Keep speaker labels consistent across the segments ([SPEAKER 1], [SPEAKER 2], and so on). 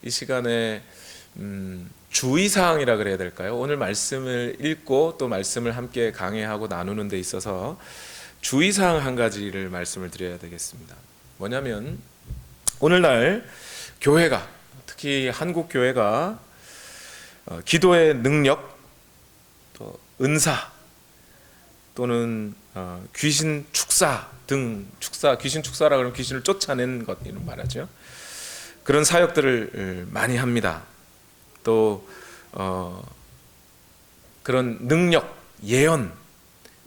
[SPEAKER 1] 이 시간에 주의사항이라 그래야 될까요? 오늘 말씀을 읽고 또 말씀을 함께 강해하고 나누는 데 있어서 주의사항 한 가지를 말씀을 드려야 되겠습니다. 뭐냐면 오늘날 교회가, 특히 한국 교회가 기도의 능력, 또 은사, 또는 귀신 축사 등, 귀신 축사라 그러면 귀신을 쫓아낸 것 이런 말하죠. 그런 사역들을 많이 합니다. 또 그런 능력, 예언,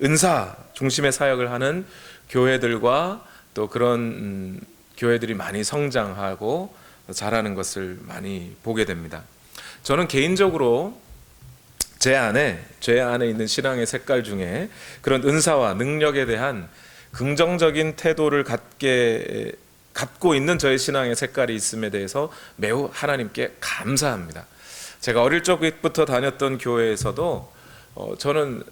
[SPEAKER 1] 은사 중심의 사역을 하는 교회들과 또 그런 교회들이 많이 성장하고 자라는 것을 많이 보게 됩니다. 저는 개인적으로 제 안에 있는 신앙의 색깔 중에 그런 은사와 능력에 대한 긍정적인 태도를 갖고 있는 저의 신앙의 색깔이 있음에 대해서 매우 하나님께 감사합니다. 제가 어릴 적부터 다녔던 교회에서도 저는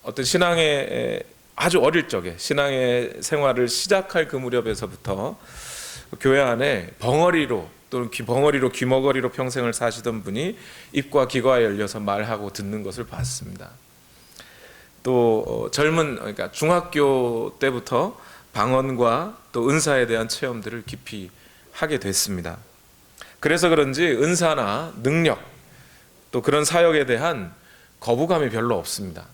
[SPEAKER 1] 어떤 신앙의 아주 어릴 적에 신앙의 생활을 시작할 그 무렵에서부터 교회 안에 벙어리로 또는 귀머거리로 평생을 사시던 분이 입과 귀가 열려서 말하고 듣는 것을 봤습니다. 또 그러니까 중학교 때부터 방언과 또 은사에 대한 체험들을 깊이 하게 됐습니다. 그래서 그런지 은사나 능력 또 그런 사역에 대한 거부감이 별로 없습니다.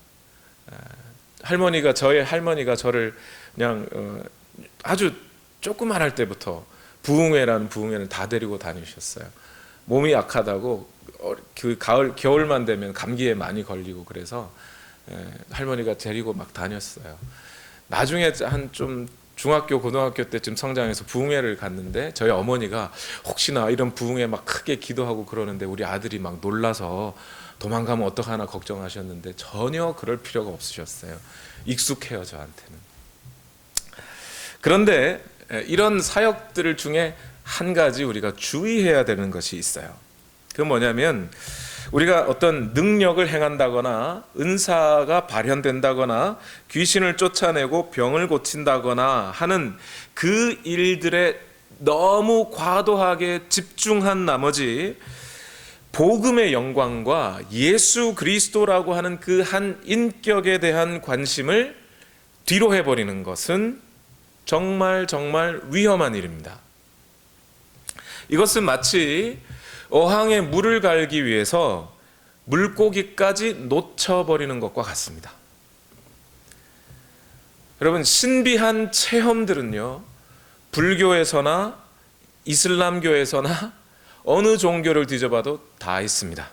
[SPEAKER 1] 저의 할머니가 저를 그냥 아주 조그만할 때부터 부흥회를 다 데리고 다니셨어요. 몸이 약하다고 그 겨울만 되면 감기에 많이 걸리고 그래서 할머니가 데리고 막 다녔어요. 나중에 한 좀 중학교 고등학교 때쯤 성장해서 부흥회를 갔는데 저희 어머니가 혹시나 이런 부흥회 막 크게 기도하고 그러는데 우리 아들이 막 놀라서 도망가면 어떡하나 걱정하셨는데 전혀 그럴 필요가 없으셨어요. 익숙해요, 저한테는. 그런데 이런 사역들 중에 한 가지 우리가 주의해야 되는 것이 있어요. 그건 뭐냐면 우리가 어떤 능력을 행한다거나 은사가 발현된다거나 귀신을 쫓아내고 병을 고친다거나 하는 그 일들에 너무 과도하게 집중한 나머지 복음의 영광과 예수 그리스도라고 하는 그 한 인격에 대한 관심을 뒤로 해버리는 것은 정말 위험한 일입니다. 이것은 마치 어항에 물을 갈기 위해서 물고기까지 놓쳐버리는 것과 같습니다. 여러분, 신비한 체험들은요, 불교에서나 이슬람교에서나 어느 종교를 뒤져봐도 다 있습니다.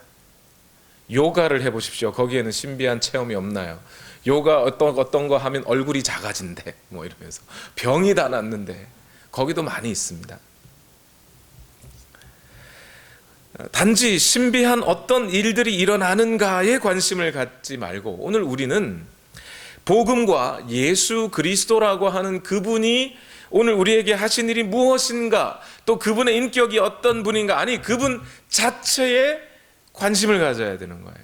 [SPEAKER 1] 요가를 해보십시오. 거기에는 신비한 체험이 없나요? 요가 어떤 거 하면 얼굴이 작아진대 뭐 이러면서 병이 다 낫는데 거기도 많이 있습니다. 단지 신비한 어떤 일들이 일어나는가에 관심을 갖지 말고 오늘 우리는 복음과 예수 그리스도라고 하는 그분이 오늘 우리에게 하신 일이 무엇인가, 또 그분의 인격이 어떤 분인가, 아니 그분 자체에 관심을 가져야 되는 거예요.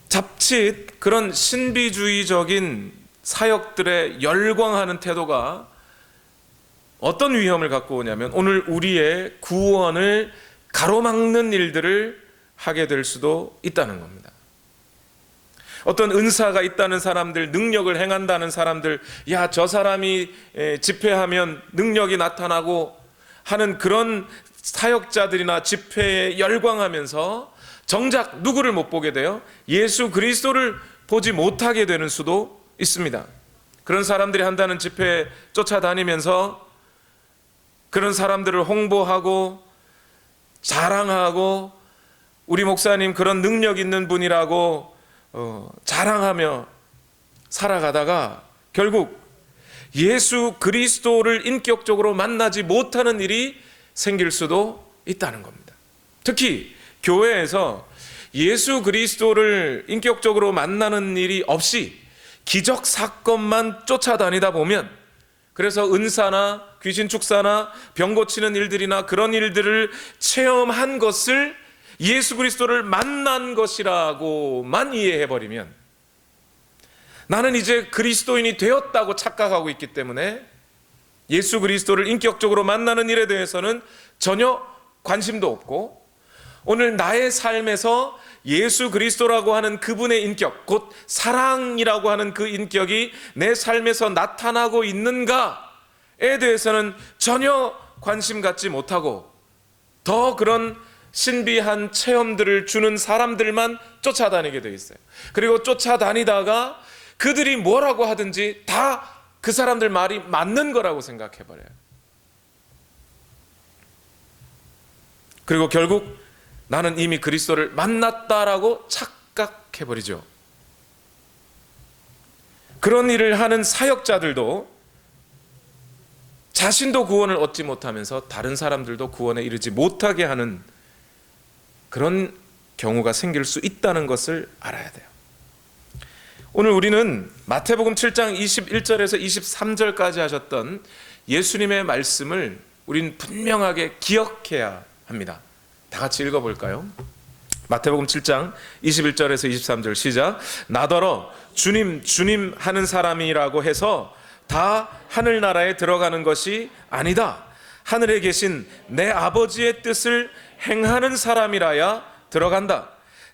[SPEAKER 1] 자칫 그런 신비주의적인 사역들에 열광하는 태도가 어떤 위험을 갖고 오냐면 오늘 우리의 구원을 가로막는 일들을 하게 될 수도 있다는 겁니다. 어떤 은사가 있다는 사람들, 능력을 행한다는 사람들, 야, 저 사람이 집회하면 능력이 나타나고 하는 그런 사역자들이나 집회에 열광하면서 정작 누구를 못 보게 돼요? 예수 그리스도를 보지 못하게 되는 수도 있습니다. 그런 사람들이 한다는 집회에 쫓아다니면서 그런 사람들을 홍보하고 자랑하고 우리 목사님 그런 능력 있는 분이라고 자랑하며 살아가다가 결국 예수 그리스도를 인격적으로 만나지 못하는 일이 생길 수도 있다는 겁니다. 특히 교회에서 예수 그리스도를 인격적으로 만나는 일이 없이 기적 사건만 쫓아다니다 보면, 그래서 은사나 귀신 축사나 병 고치는 일들이나 그런 일들을 체험한 것을 예수 그리스도를 만난 것이라고만 이해해버리면 나는 이제 그리스도인이 되었다고 착각하고 있기 때문에 예수 그리스도를 인격적으로 만나는 일에 대해서는 전혀 관심도 없고, 오늘 나의 삶에서 예수 그리스도라고 하는 그분의 인격, 곧 사랑이라고 하는 그 인격이 내 삶에서 나타나고 있는가에 대해서는 전혀 관심 갖지 못하고, 더 그런 신비한 체험들을 주는 사람들만 쫓아다니게 돼 있어요. 그리고 쫓아다니다가 그들이 뭐라고 하든지 다 그 사람들 말이 맞는 거라고 생각해 버려요. 그리고 결국 나는 이미 그리스도를 만났다라고 착각해 버리죠. 그런 일을 하는 사역자들도 자신도 구원을 얻지 못하면서 다른 사람들도 구원에 이르지 못하게 하는 그런 경우가 생길 수 있다는 것을 알아야 돼요. 오늘 우리는 마태복음 7장 21절에서 23절까지 하셨던 예수님의 말씀을 우린 분명하게 기억해야 합니다. 다 같이 읽어볼까요? 마태복음 7장 21절에서 23절 시작. 나더러 주님 주님 하는 사람이라고 해서 다 하늘나라에 들어가는 것이 아니다. 하늘에 계신 내 아버지의 뜻을 행하는 사람이라야 들어간다.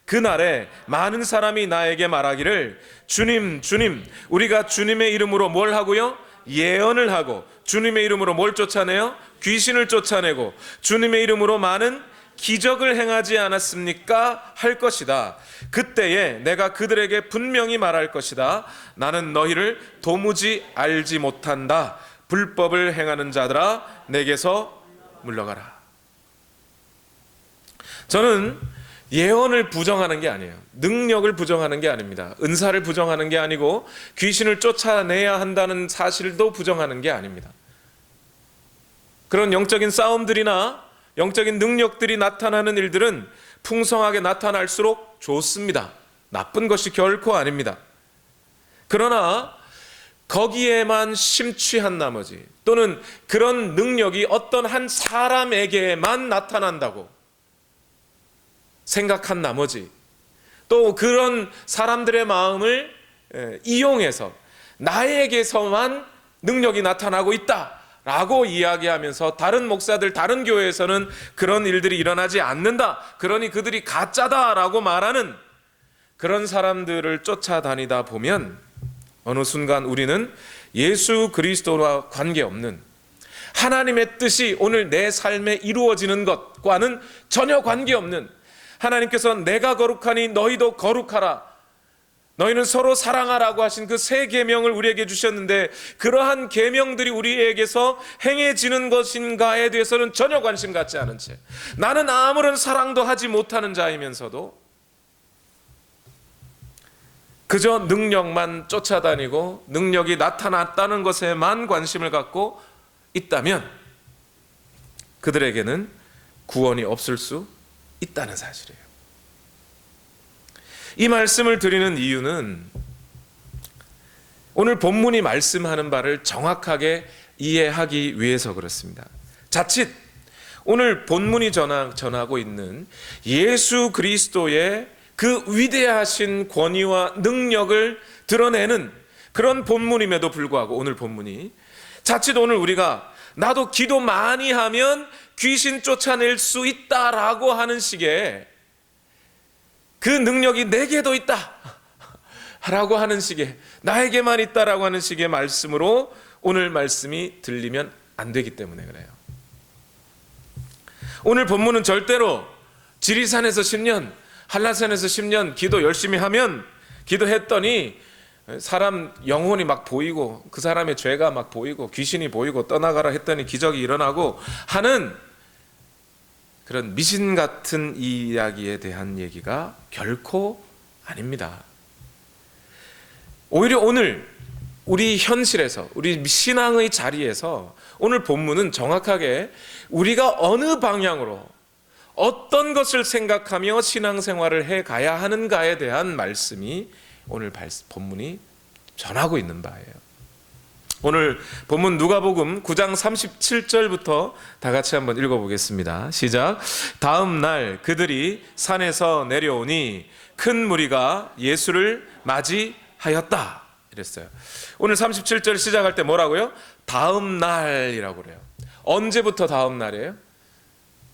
[SPEAKER 1] 그날에 많은 사람이 나에게 말하기를 주님 주님 우리가 주님의 이름으로 뭘 하고요? 예언을 하고, 주님의 이름으로 뭘 쫓아내요? 귀신을 쫓아내고, 주님의 이름으로 많은 기적을 행하지 않았습니까? 할 것이다. 그때에 내가 그들에게 분명히 말할 것이다. 나는 너희를 도무지 알지 못한다. 불법을 행하는 자들아 내게서 물러가라. 저는 예언을 부정하는 게 아니에요. 능력을 부정하는 게 아닙니다. 은사를 부정하는 게 아니고 귀신을 쫓아내야 한다는 사실도 부정하는 게 아닙니다. 그런 영적인 싸움들이나 영적인 능력들이 나타나는 일들은 풍성하게 나타날수록 좋습니다. 나쁜 것이 결코 아닙니다. 그러나 거기에만 심취한 나머지, 또는 그런 능력이 어떤 한 사람에게만 나타난다고 생각한 나머지, 또 그런 사람들의 마음을 이용해서 나에게서만 능력이 나타나고 있다라고 이야기하면서 다른 목사들, 다른 교회에서는 그런 일들이 일어나지 않는다, 그러니 그들이 가짜다라고 말하는 그런 사람들을 쫓아다니다 보면 어느 순간 우리는 예수 그리스도와 관계없는 하나님의 뜻이 오늘 내 삶에 이루어지는 것과는 전혀 관계없는, 하나님께서 내가 거룩하니 너희도 거룩하라, 너희는 서로 사랑하라고 하신 그 세 계명을 우리에게 주셨는데 그러한 계명들이 우리에게서 행해지는 것인가에 대해서는 전혀 관심 갖지 않은 채, 나는 아무런 사랑도 하지 못하는 자이면서도 그저 능력만 쫓아다니고 능력이 나타났다는 것에만 관심을 갖고 있다면 그들에게는 구원이 없을 수 있다는 사실이에요. 이 말씀을 드리는 이유는 오늘 본문이 말씀하는 바를 정확하게 이해하기 위해서 그렇습니다. 자칫 오늘 본문이 전하고 있는 예수 그리스도의 그 위대하신 권위와 능력을 드러내는 그런 본문임에도 불구하고, 오늘 본문이 자칫 오늘 우리가 나도 기도 많이 하면 귀신 쫓아낼 수 있다라고 하는 식의, 그 능력이 내게도 있다 라고 하는 식의, 나에게만 있다라고 하는 식의 말씀으로 오늘 말씀이 들리면 안 되기 때문에 그래요. 오늘 본문은 절대로 지리산에서 10년, 한라산에서 10년 기도 열심히 하면, 기도했더니 사람 영혼이 막 보이고 그 사람의 죄가 막 보이고 귀신이 보이고 떠나가라 했더니 기적이 일어나고 하는 그런 미신 같은 이야기에 대한 얘기가 결코 아닙니다. 오히려 오늘 우리 현실에서, 우리 신앙의 자리에서 오늘 본문은 정확하게 우리가 어느 방향으로 어떤 것을 생각하며 신앙생활을 해가야 하는가에 대한 말씀이 오늘 본문이 전하고 있는 바예요. 오늘 본문 누가복음 9장 37절부터 다 같이 한번 읽어보겠습니다. 시작. 다음 날 그들이 산에서 내려오니 큰 무리가 예수를 맞이하였다. 이랬어요. 오늘 37절 시작할 때 뭐라고요? 다음 날이라고 그래요. 언제부터 다음 날이에요?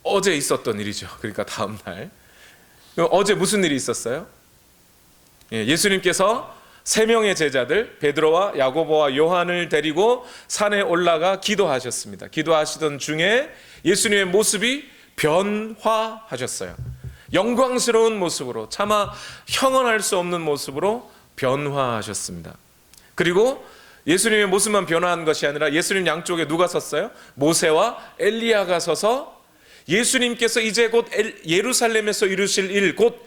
[SPEAKER 1] 어제 있었던 일이죠. 그러니까 다음 날. 어제 무슨 일이 있었어요? 예수님께서 세 명의 제자들 베드로와 야고보와 요한을 데리고 산에 올라가 기도하셨습니다. 기도하시던 중에 예수님의 모습이 변화하셨어요. 영광스러운 모습으로, 차마 형언할 수 없는 모습으로 변화하셨습니다. 그리고 예수님의 모습만 변화한 것이 아니라 예수님 양쪽에 누가 섰어요? 모세와 엘리야가 서서 예수님께서 이제 곧 예루살렘에서 이루실 일, 곧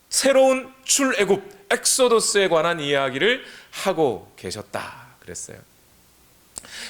[SPEAKER 1] 새로운 출애굽 엑소더스에 관한 이야기를 하고 계셨다 그랬어요.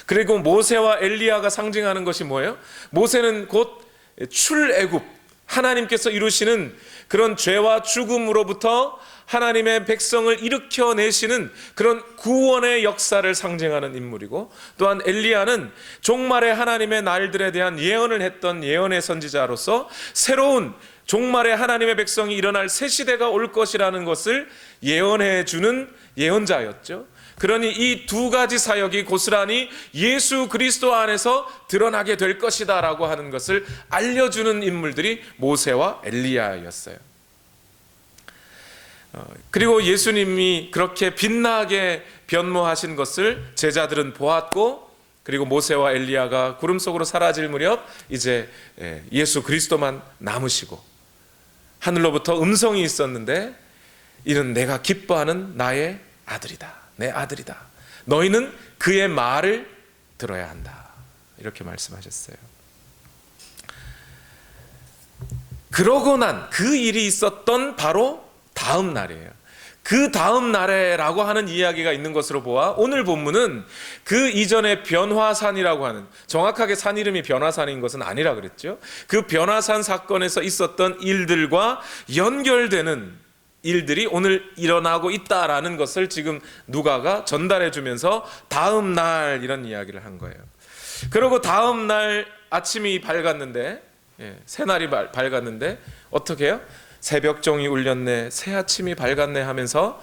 [SPEAKER 1] 그리고 모세와 엘리야가 상징하는 것이 뭐예요? 모세는 곧 출애굽, 하나님께서 이루시는 그런 죄와 죽음으로부터 하나님의 백성을 일으켜내시는 그런 구원의 역사를 상징하는 인물이고, 또한 엘리야는 종말의 하나님의 날들에 대한 예언을 했던 예언의 선지자로서 새로운 종말의 하나님의 백성이 일어날 새 시대가 올 것이라는 것을 예언해 주는 예언자였죠. 그러니 이 두 가지 사역이 고스란히 예수 그리스도 안에서 드러나게 될 것이다 라고 하는 것을 알려주는 인물들이 모세와 엘리야였어요. 그리고 예수님이 그렇게 빛나게 변모하신 것을 제자들은 보았고, 그리고 모세와 엘리야가 구름 속으로 사라질 무렵 이제 예수 그리스도만 남으시고, 하늘로부터 음성이 있었는데 이는 내가 기뻐하는 나의 아들이다, 내 아들이다, 너희는 그의 말을 들어야 한다, 이렇게 말씀하셨어요. 그러고 난 그 일이 있었던 바로 다음 날이에요. 그 다음 날에라고 하는 이야기가 있는 것으로 보아 오늘 본문은 그 이전에 변화산이라고 하는, 정확하게 산 이름이 변화산인 것은 아니라 그랬죠. 그 변화산 사건에서 있었던 일들과 연결되는 일들이 오늘 일어나고 있다라는 것을 지금 누가가 전달해 주면서 다음 날 이런 이야기를 한 거예요. 그리고 다음 날 아침이 밝았는데, 새날이 밝았는데 어떻게 해요? 새벽종이 울렸네, 새 아침이 밝았네 하면서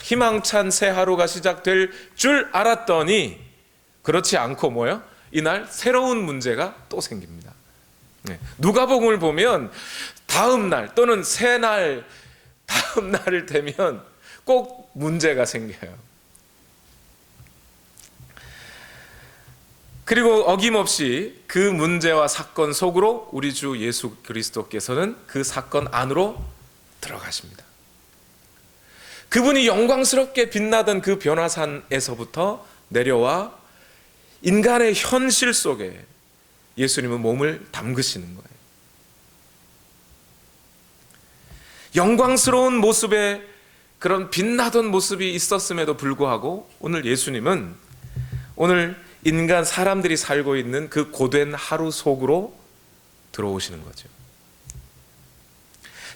[SPEAKER 1] 희망찬 새 하루가 시작될 줄 알았더니 그렇지 않고 뭐요? 이날 새로운 문제가 또 생깁니다. 누가복음을 보면 다음 날 또는 새날, 다음 날을 되면 꼭 문제가 생겨요. 그리고 어김없이 그 문제와 사건 속으로 우리 주 예수 그리스도께서는 그 사건 안으로 들어가십니다. 그분이 영광스럽게 빛나던 그 변화산에서부터 내려와 인간의 현실 속에 예수님은 몸을 담그시는 거예요. 영광스러운 모습에 그런 빛나던 모습이 있었음에도 불구하고 오늘 예수님은 오늘 인간 사람들이 살고 있는 그 고된 하루 속으로 들어오시는 거죠.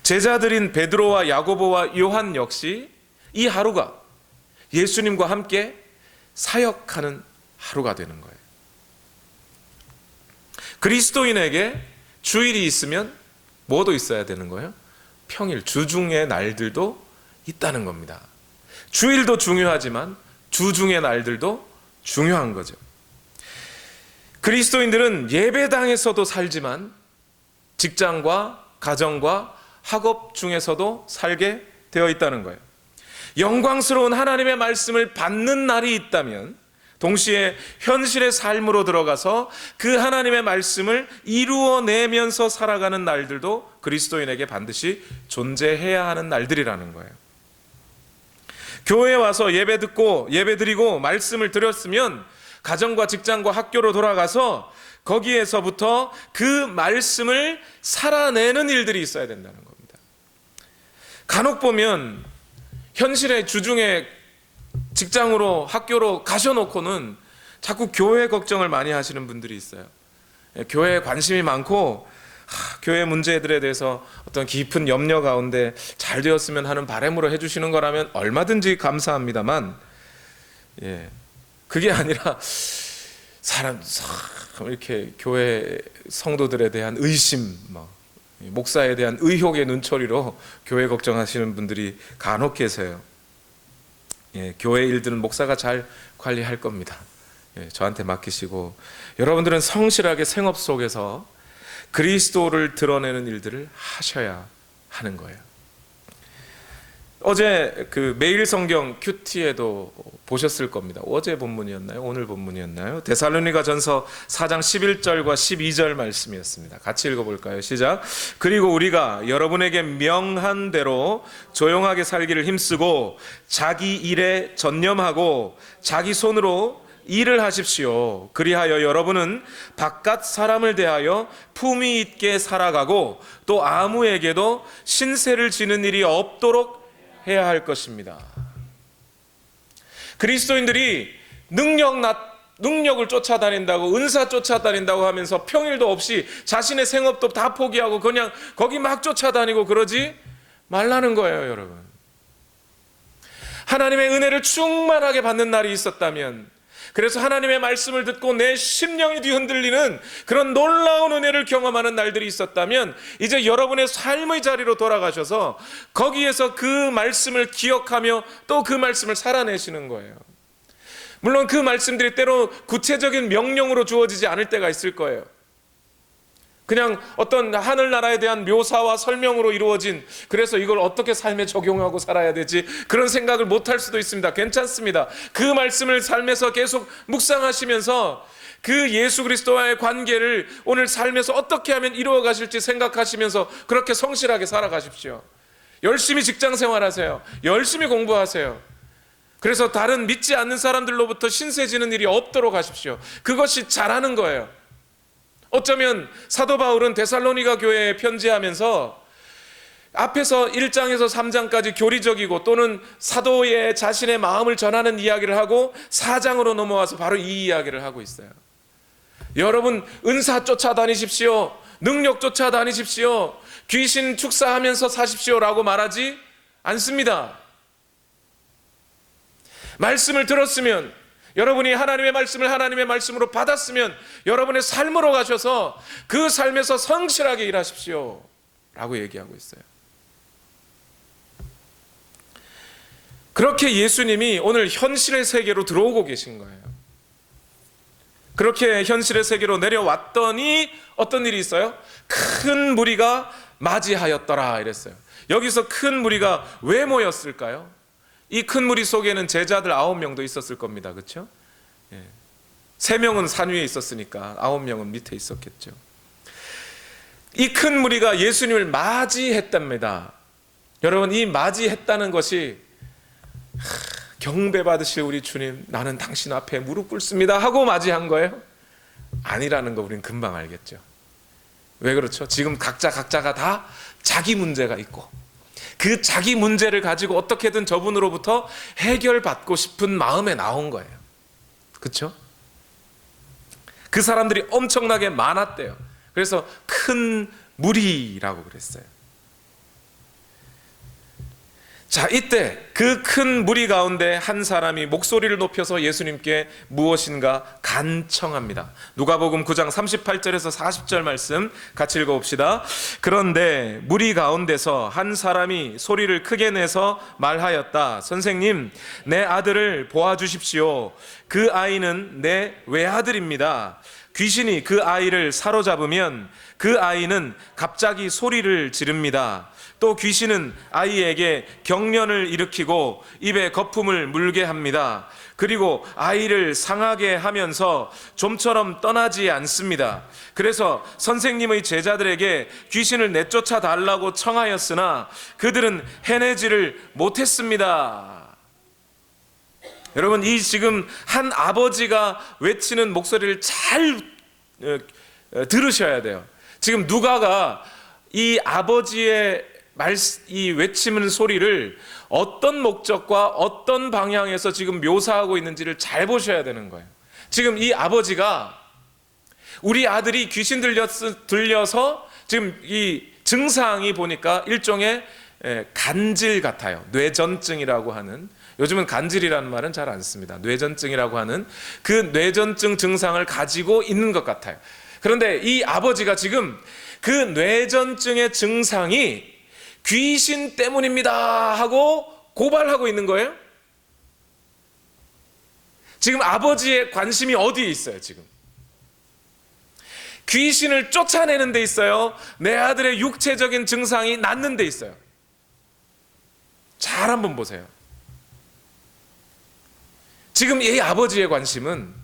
[SPEAKER 1] 제자들인 베드로와 야고보와 요한 역시 이 하루가 예수님과 함께 사역하는 하루가 되는 거예요. 그리스도인에게 주일이 있으면 뭐도 있어야 되는 거예요? 평일, 주중의 날들도 있다는 겁니다. 주일도 중요하지만 주중의 날들도 중요한 거죠. 그리스도인들은 예배당에서도 살지만 직장과 가정과 학업 중에서도 살게 되어 있다는 거예요. 영광스러운 하나님의 말씀을 받는 날이 있다면 동시에 현실의 삶으로 들어가서 그 하나님의 말씀을 이루어내면서 살아가는 날들도 그리스도인에게 반드시 존재해야 하는 날들이라는 거예요. 교회에 와서 예배 듣고 예배 드리고 말씀을 드렸으면 가정과 직장과 학교로 돌아가서 거기에서부터 그 말씀을 살아내는 일들이 있어야 된다는 겁니다. 간혹 보면 현실의 주중에 직장으로 학교로 가셔놓고는 자꾸 교회 걱정을 많이 하시는 분들이 있어요. 교회에 관심이 많고 교회 문제들에 대해서 어떤 깊은 염려 가운데 잘 되었으면 하는 바람으로 해주시는 거라면 얼마든지 감사합니다만, 그게 아니라 사람 이렇게 교회 성도들에 대한 의심, 목사에 대한 의혹의 눈초리로 교회 걱정하시는 분들이 간혹 계세요. 교회 일들은 목사가 잘 관리할 겁니다. 저한테 맡기시고 여러분들은 성실하게 생업 속에서 그리스도를 드러내는 일들을 하셔야 하는 거예요. 어제 그 매일 성경 큐티에도 보셨을 겁니다. 어제 본문이었나요? 오늘 본문이었나요? 데살로니가 전서 4장 11절과 12절 말씀이었습니다. 같이 읽어볼까요? 시작. 그리고 우리가 여러분에게 명한 대로 조용하게 살기를 힘쓰고 자기 일에 전념하고 자기 손으로 일을 하십시오. 그리하여 여러분은 바깥 사람을 대하여 품위 있게 살아가고 또 아무에게도 신세를 지는 일이 없도록 해야 할 것입니다. 그리스도인들이 능력을 쫓아다닌다고, 은사 쫓아다닌다고 하면서 평일도 없이 자신의 생업도 다 포기하고 그냥 거기 막 쫓아다니고 그러지 말라는 거예요, 여러분. 하나님의 은혜를 충만하게 받는 날이 있었다면, 그래서 하나님의 말씀을 듣고 내 심령이 뒤흔들리는 그런 놀라운 은혜를 경험하는 날들이 있었다면, 이제 여러분의 삶의 자리로 돌아가셔서 거기에서 그 말씀을 기억하며 또 그 말씀을 살아내시는 거예요. 물론 그 말씀들이 때로 구체적인 명령으로 주어지지 않을 때가 있을 거예요. 그냥 어떤 하늘나라에 대한 묘사와 설명으로 이루어진, 그래서 이걸 어떻게 삶에 적용하고 살아야 되지, 그런 생각을 못할 수도 있습니다. 괜찮습니다. 그 말씀을 삶에서 계속 묵상하시면서 그 예수 그리스도와의 관계를 오늘 삶에서 어떻게 하면 이루어 가실지 생각하시면서 그렇게 성실하게 살아가십시오. 열심히 직장 생활하세요. 열심히 공부하세요. 그래서 다른 믿지 않는 사람들로부터 신세지는 일이 없도록 하십시오. 그것이 잘하는 거예요. 어쩌면 사도 바울은 데살로니가 교회에 편지하면서 앞에서 1장에서 3장까지 교리적이고 또는 사도의 자신의 마음을 전하는 이야기를 하고 4장으로 넘어와서 바로 이 이야기를 하고 있어요. 여러분, 은사 쫓아다니십시오. 능력 쫓아다니십시오. 귀신 축사하면서 사십시오라고 말하지 않습니다. 말씀을 들었으면, 여러분이 하나님의 말씀을 하나님의 말씀으로 받았으면 여러분의 삶으로 가셔서 그 삶에서 성실하게 일하십시오 라고 얘기하고 있어요. 그렇게 예수님이 오늘 현실의 세계로 들어오고 계신 거예요. 그렇게 현실의 세계로 내려왔더니 어떤 일이 있어요? 큰 무리가 맞이하였더라 이랬어요. 여기서 큰 무리가 왜 모였을까요? 이 큰 무리 속에는 제자들 9명도 있었을 겁니다. 그렇죠? 3명은 산 위에 있었으니까 9명은 밑에 있었겠죠. 이 큰 무리가 예수님을 맞이했답니다. 여러분, 이 맞이했다는 것이 경배 받으실 우리 주님, 나는 당신 앞에 무릎 꿇습니다 하고 맞이한 거예요? 아니라는 거 우리는 금방 알겠죠. 왜 그렇죠? 지금 각자가 다 자기 문제가 있고 그 자기 문제를 가지고 어떻게든 저분으로부터 해결받고 싶은 마음에 나온 거예요. 그렇죠? 그 사람들이 엄청나게 많았대요. 그래서 큰 무리라고 그랬어요. 자, 이때 그 큰 무리 가운데 한 사람이 목소리를 높여서 예수님께 무엇인가 간청합니다. 누가복음 9장 38절에서 40절 말씀 같이 읽어봅시다. 그런데 무리 가운데서 한 사람이 소리를 크게 내서 말하였다. 선생님, 내 아들을 보아주십시오. 그 아이는 내 외아들입니다. 귀신이 그 아이를 사로잡으면 그 아이는 갑자기 소리를 지릅니다. 또 귀신은 아이에게 경련을 일으키고 입에 거품을 물게 합니다. 그리고 아이를 상하게 하면서 좀처럼 떠나지 않습니다. 그래서 선생님의 제자들에게 귀신을 내쫓아 달라고 청하였으나 그들은 해내지를 못했습니다. 여러분, 이 지금 한 아버지가 외치는 목소리를 잘 들으셔야 돼요. 지금 누가가 이 아버지의 이 외치는 소리를 어떤 목적과 어떤 방향에서 지금 묘사하고 있는지를 잘 보셔야 되는 거예요. 지금 이 아버지가 우리 아들이 귀신 들려서 지금 이 증상이 보니까 일종의 간질 같아요. 뇌전증이라고 하는, 요즘은 간질이라는 말은 잘 안 씁니다. 뇌전증이라고 하는 그 뇌전증 증상을 가지고 있는 것 같아요. 그런데 이 아버지가 지금 그 뇌전증의 증상이 귀신 때문입니다 하고 고발하고 있는 거예요. 지금 아버지의 관심이 어디에 있어요? 지금 귀신을 쫓아내는 데 있어요? 내 아들의 육체적인 증상이 낫는 데 있어요? 잘 한번 보세요. 지금 이 아버지의 관심은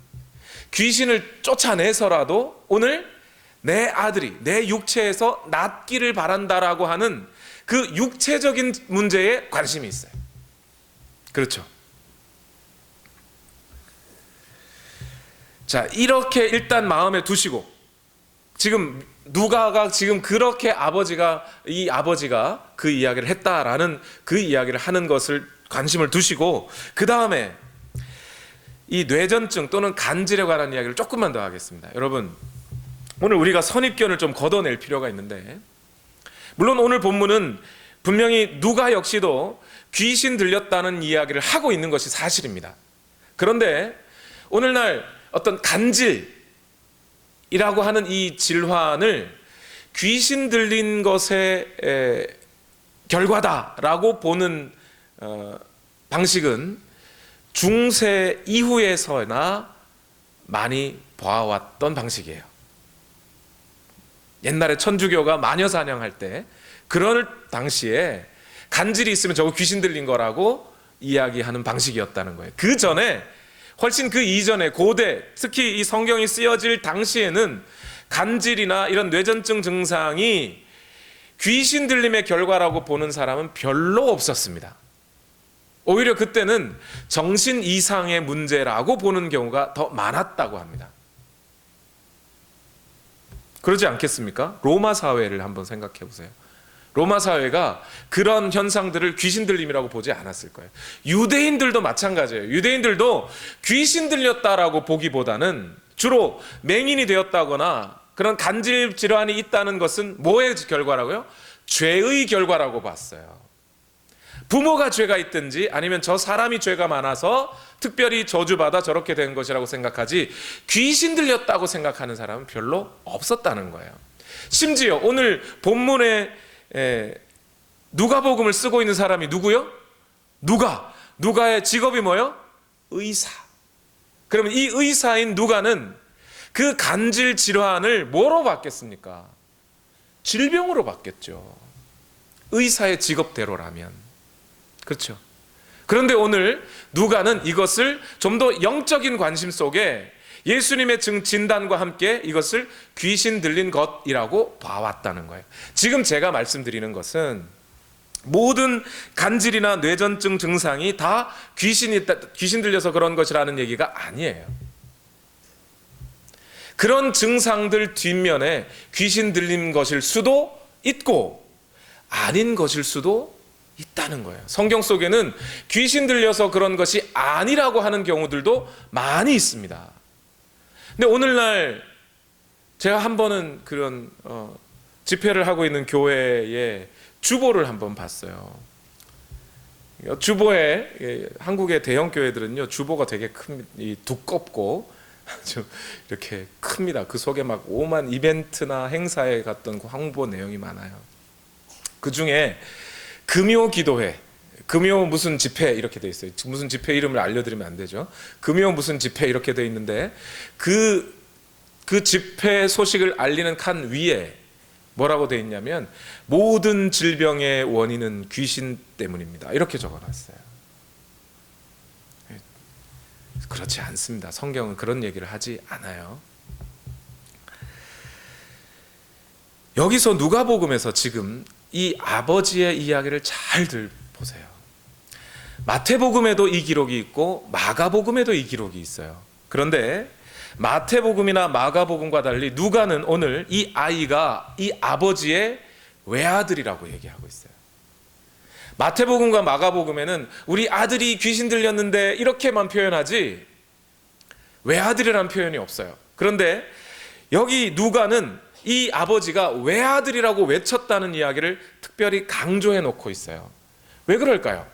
[SPEAKER 1] 귀신을 쫓아내서라도 오늘 내 아들이 내 육체에서 낫기를 바란다라고 하는 그 육체적인 문제에 관심이 있어요. 그렇죠? 자, 이렇게 일단 마음에 두시고, 지금 누가가 지금 그렇게 이 아버지가 그 이야기를 했다라는 그 이야기를 하는 것을 관심을 두시고, 그 다음에 이 뇌전증 또는 간질에 관한 이야기를 조금만 더 하겠습니다. 여러분, 오늘 우리가 선입견을 좀 걷어낼 필요가 있는데, 물론 오늘 본문은 분명히 누가 역시도 귀신 들렸다는 이야기를 하고 있는 것이 사실입니다. 그런데 오늘날 어떤 간질이라고 하는 이 질환을 귀신 들린 것의 결과다라고 보는 방식은 중세 이후에서나 많이 봐왔던 방식이에요. 옛날에 천주교가 마녀 사냥할 때 그럴 당시에 간질이 있으면 저거 귀신 들린 거라고 이야기하는 방식이었다는 거예요. 그 전에, 훨씬 그 이전에 고대, 특히 이 성경이 쓰여질 당시에는 간질이나 이런 뇌전증 증상이 귀신 들림의 결과라고 보는 사람은 별로 없었습니다. 오히려 그때는 정신 이상의 문제라고 보는 경우가 더 많았다고 합니다. 그러지 않겠습니까? 로마 사회를 한번 생각해 보세요. 로마 사회가 그런 현상들을 귀신 들림이라고 보지 않았을 거예요. 유대인들도 마찬가지예요. 유대인들도 귀신 들렸다라고 보기보다는 주로 맹인이 되었다거나 그런 간질 질환이 있다는 것은 뭐의 결과라고요? 죄의 결과라고 봤어요. 부모가 죄가 있든지 아니면 저 사람이 죄가 많아서 특별히 저주받아 저렇게 된 것이라고 생각하지, 귀신 들렸다고 생각하는 사람은 별로 없었다는 거예요. 심지어 오늘 본문에 누가복음을 쓰고 있는 사람이 누구요? 누가의 직업이 뭐요? 의사. 그러면 이 의사인 누가는 그 간질 질환을 뭐로 받겠습니까? 질병으로 받겠죠. 의사의 직업대로라면. 그렇죠. 그런데 오늘 누가는 이것을 좀 더 영적인 관심 속에 예수님의 진단과 함께 이것을 귀신 들린 것이라고 봐왔다는 거예요. 지금 제가 말씀드리는 것은 모든 간질이나 뇌전증 증상이 다 귀신 들려서 그런 것이라는 얘기가 아니에요. 그런 증상들 뒷면에 귀신 들린 것일 수도 있고 아닌 것일 수도 있다는 거예요. 성경 속에는 귀신 들려서 그런 것이 아니라고 하는 경우들도 많이 있습니다. 근데 오늘날 제가 한 번은 그런 집회를 하고 있는 교회의 주보를 한번 봤어요. 주보에, 한국의 대형 교회들은요 주보가 되게 두껍고 아주 이렇게 큽니다. 그 속에 막 오만 이벤트나 행사에 갔던 그 홍보 내용이 많아요. 그 중에 금요 기도회, 금요 무슨 집회 이렇게 돼 있어요. 무슨 집회 이름을 알려드리면 안 되죠. 금요 무슨 집회 이렇게 돼 있는데 그 집회 소식을 알리는 칸 위에 뭐라고 돼 있냐면 모든 질병의 원인은 귀신 때문입니다. 이렇게 적어놨어요. 그렇지 않습니다. 성경은 그런 얘기를 하지 않아요. 여기서 누가복음에서 지금 이 아버지의 이야기를 잘 들보세요. 마태복음에도 이 기록이 있고 마가복음에도 이 기록이 있어요. 그런데 마태복음이나 마가복음과 달리 누가는 오늘 이 아이가 이 아버지의 외아들이라고 얘기하고 있어요. 마태복음과 마가복음에는 우리 아들이 귀신 들렸는데 이렇게만 표현하지 외아들이라는 표현이 없어요. 그런데 여기 누가는 이 아버지가 외아들이라고 외쳤다는 이야기를 특별히 강조해 놓고 있어요. 왜 그럴까요?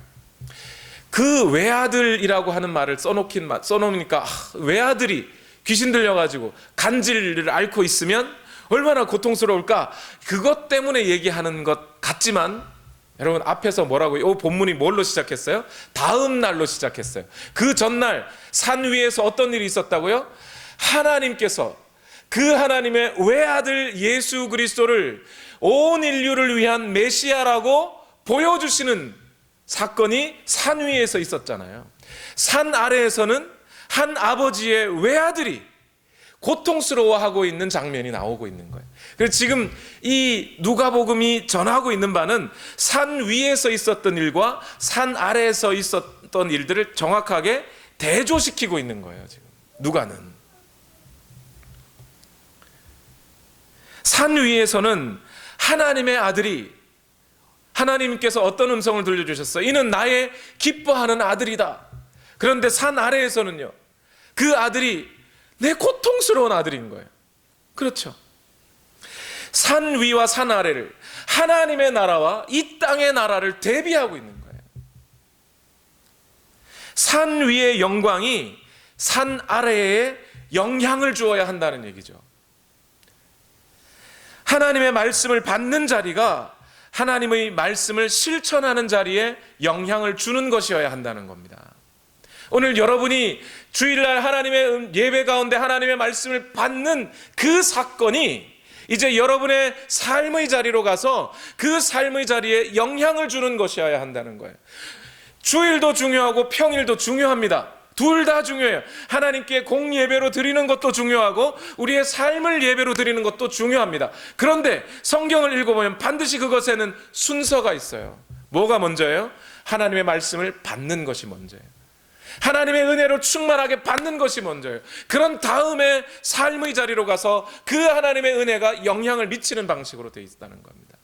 [SPEAKER 1] 그 외아들이라고 하는 말을 써놓으니까 외아들이 귀신 들려가지고 간질을 앓고 있으면 얼마나 고통스러울까? 그것 때문에 얘기하는 것 같지만 여러분 앞에서 뭐라고요? 이 본문이 뭘로 시작했어요? 다음 날로 시작했어요. 그 전날 산 위에서 어떤 일이 있었다고요? 하나님께서 그 하나님의 외아들 예수 그리스도를 온 인류를 위한 메시아라고 보여주시는 사건이 산 위에서 있었잖아요. 산 아래에서는 한 아버지의 외아들이 고통스러워하고 있는 장면이 나오고 있는 거예요. 그래서 지금 이 누가복음이 전하고 있는 바는 산 위에서 있었던 일과 산 아래에서 있었던 일들을 정확하게 대조시키고 있는 거예요. 지금 누가는 산 위에서는 하나님의 아들이, 하나님께서 어떤 음성을 들려주셨어요? 이는 나의 기뻐하는 아들이다. 그런데 산 아래에서는요, 그 아들이 내 고통스러운 아들인 거예요. 그렇죠. 산 위와 산 아래를, 하나님의 나라와 이 땅의 나라를 대비하고 있는 거예요. 산 위의 영광이 산 아래에 영향을 주어야 한다는 얘기죠. 하나님의 말씀을 받는 자리가 하나님의 말씀을 실천하는 자리에 영향을 주는 것이어야 한다는 겁니다. 오늘 여러분이 주일날 하나님의 예배 가운데 하나님의 말씀을 받는 그 사건이 이제 여러분의 삶의 자리로 가서 그 삶의 자리에 영향을 주는 것이어야 한다는 거예요. 주일도 중요하고 평일도 중요합니다. 둘 다 중요해요. 하나님께 공예배로 드리는 것도 중요하고 우리의 삶을 예배로 드리는 것도 중요합니다. 그런데 성경을 읽어보면 반드시 그것에는 순서가 있어요. 뭐가 먼저예요? 하나님의 말씀을 받는 것이 먼저예요. 하나님의 은혜로 충만하게 받는 것이 먼저예요. 그런 다음에 삶의 자리로 가서 그 하나님의 은혜가 영향을 미치는 방식으로 되어 있다는 겁니다.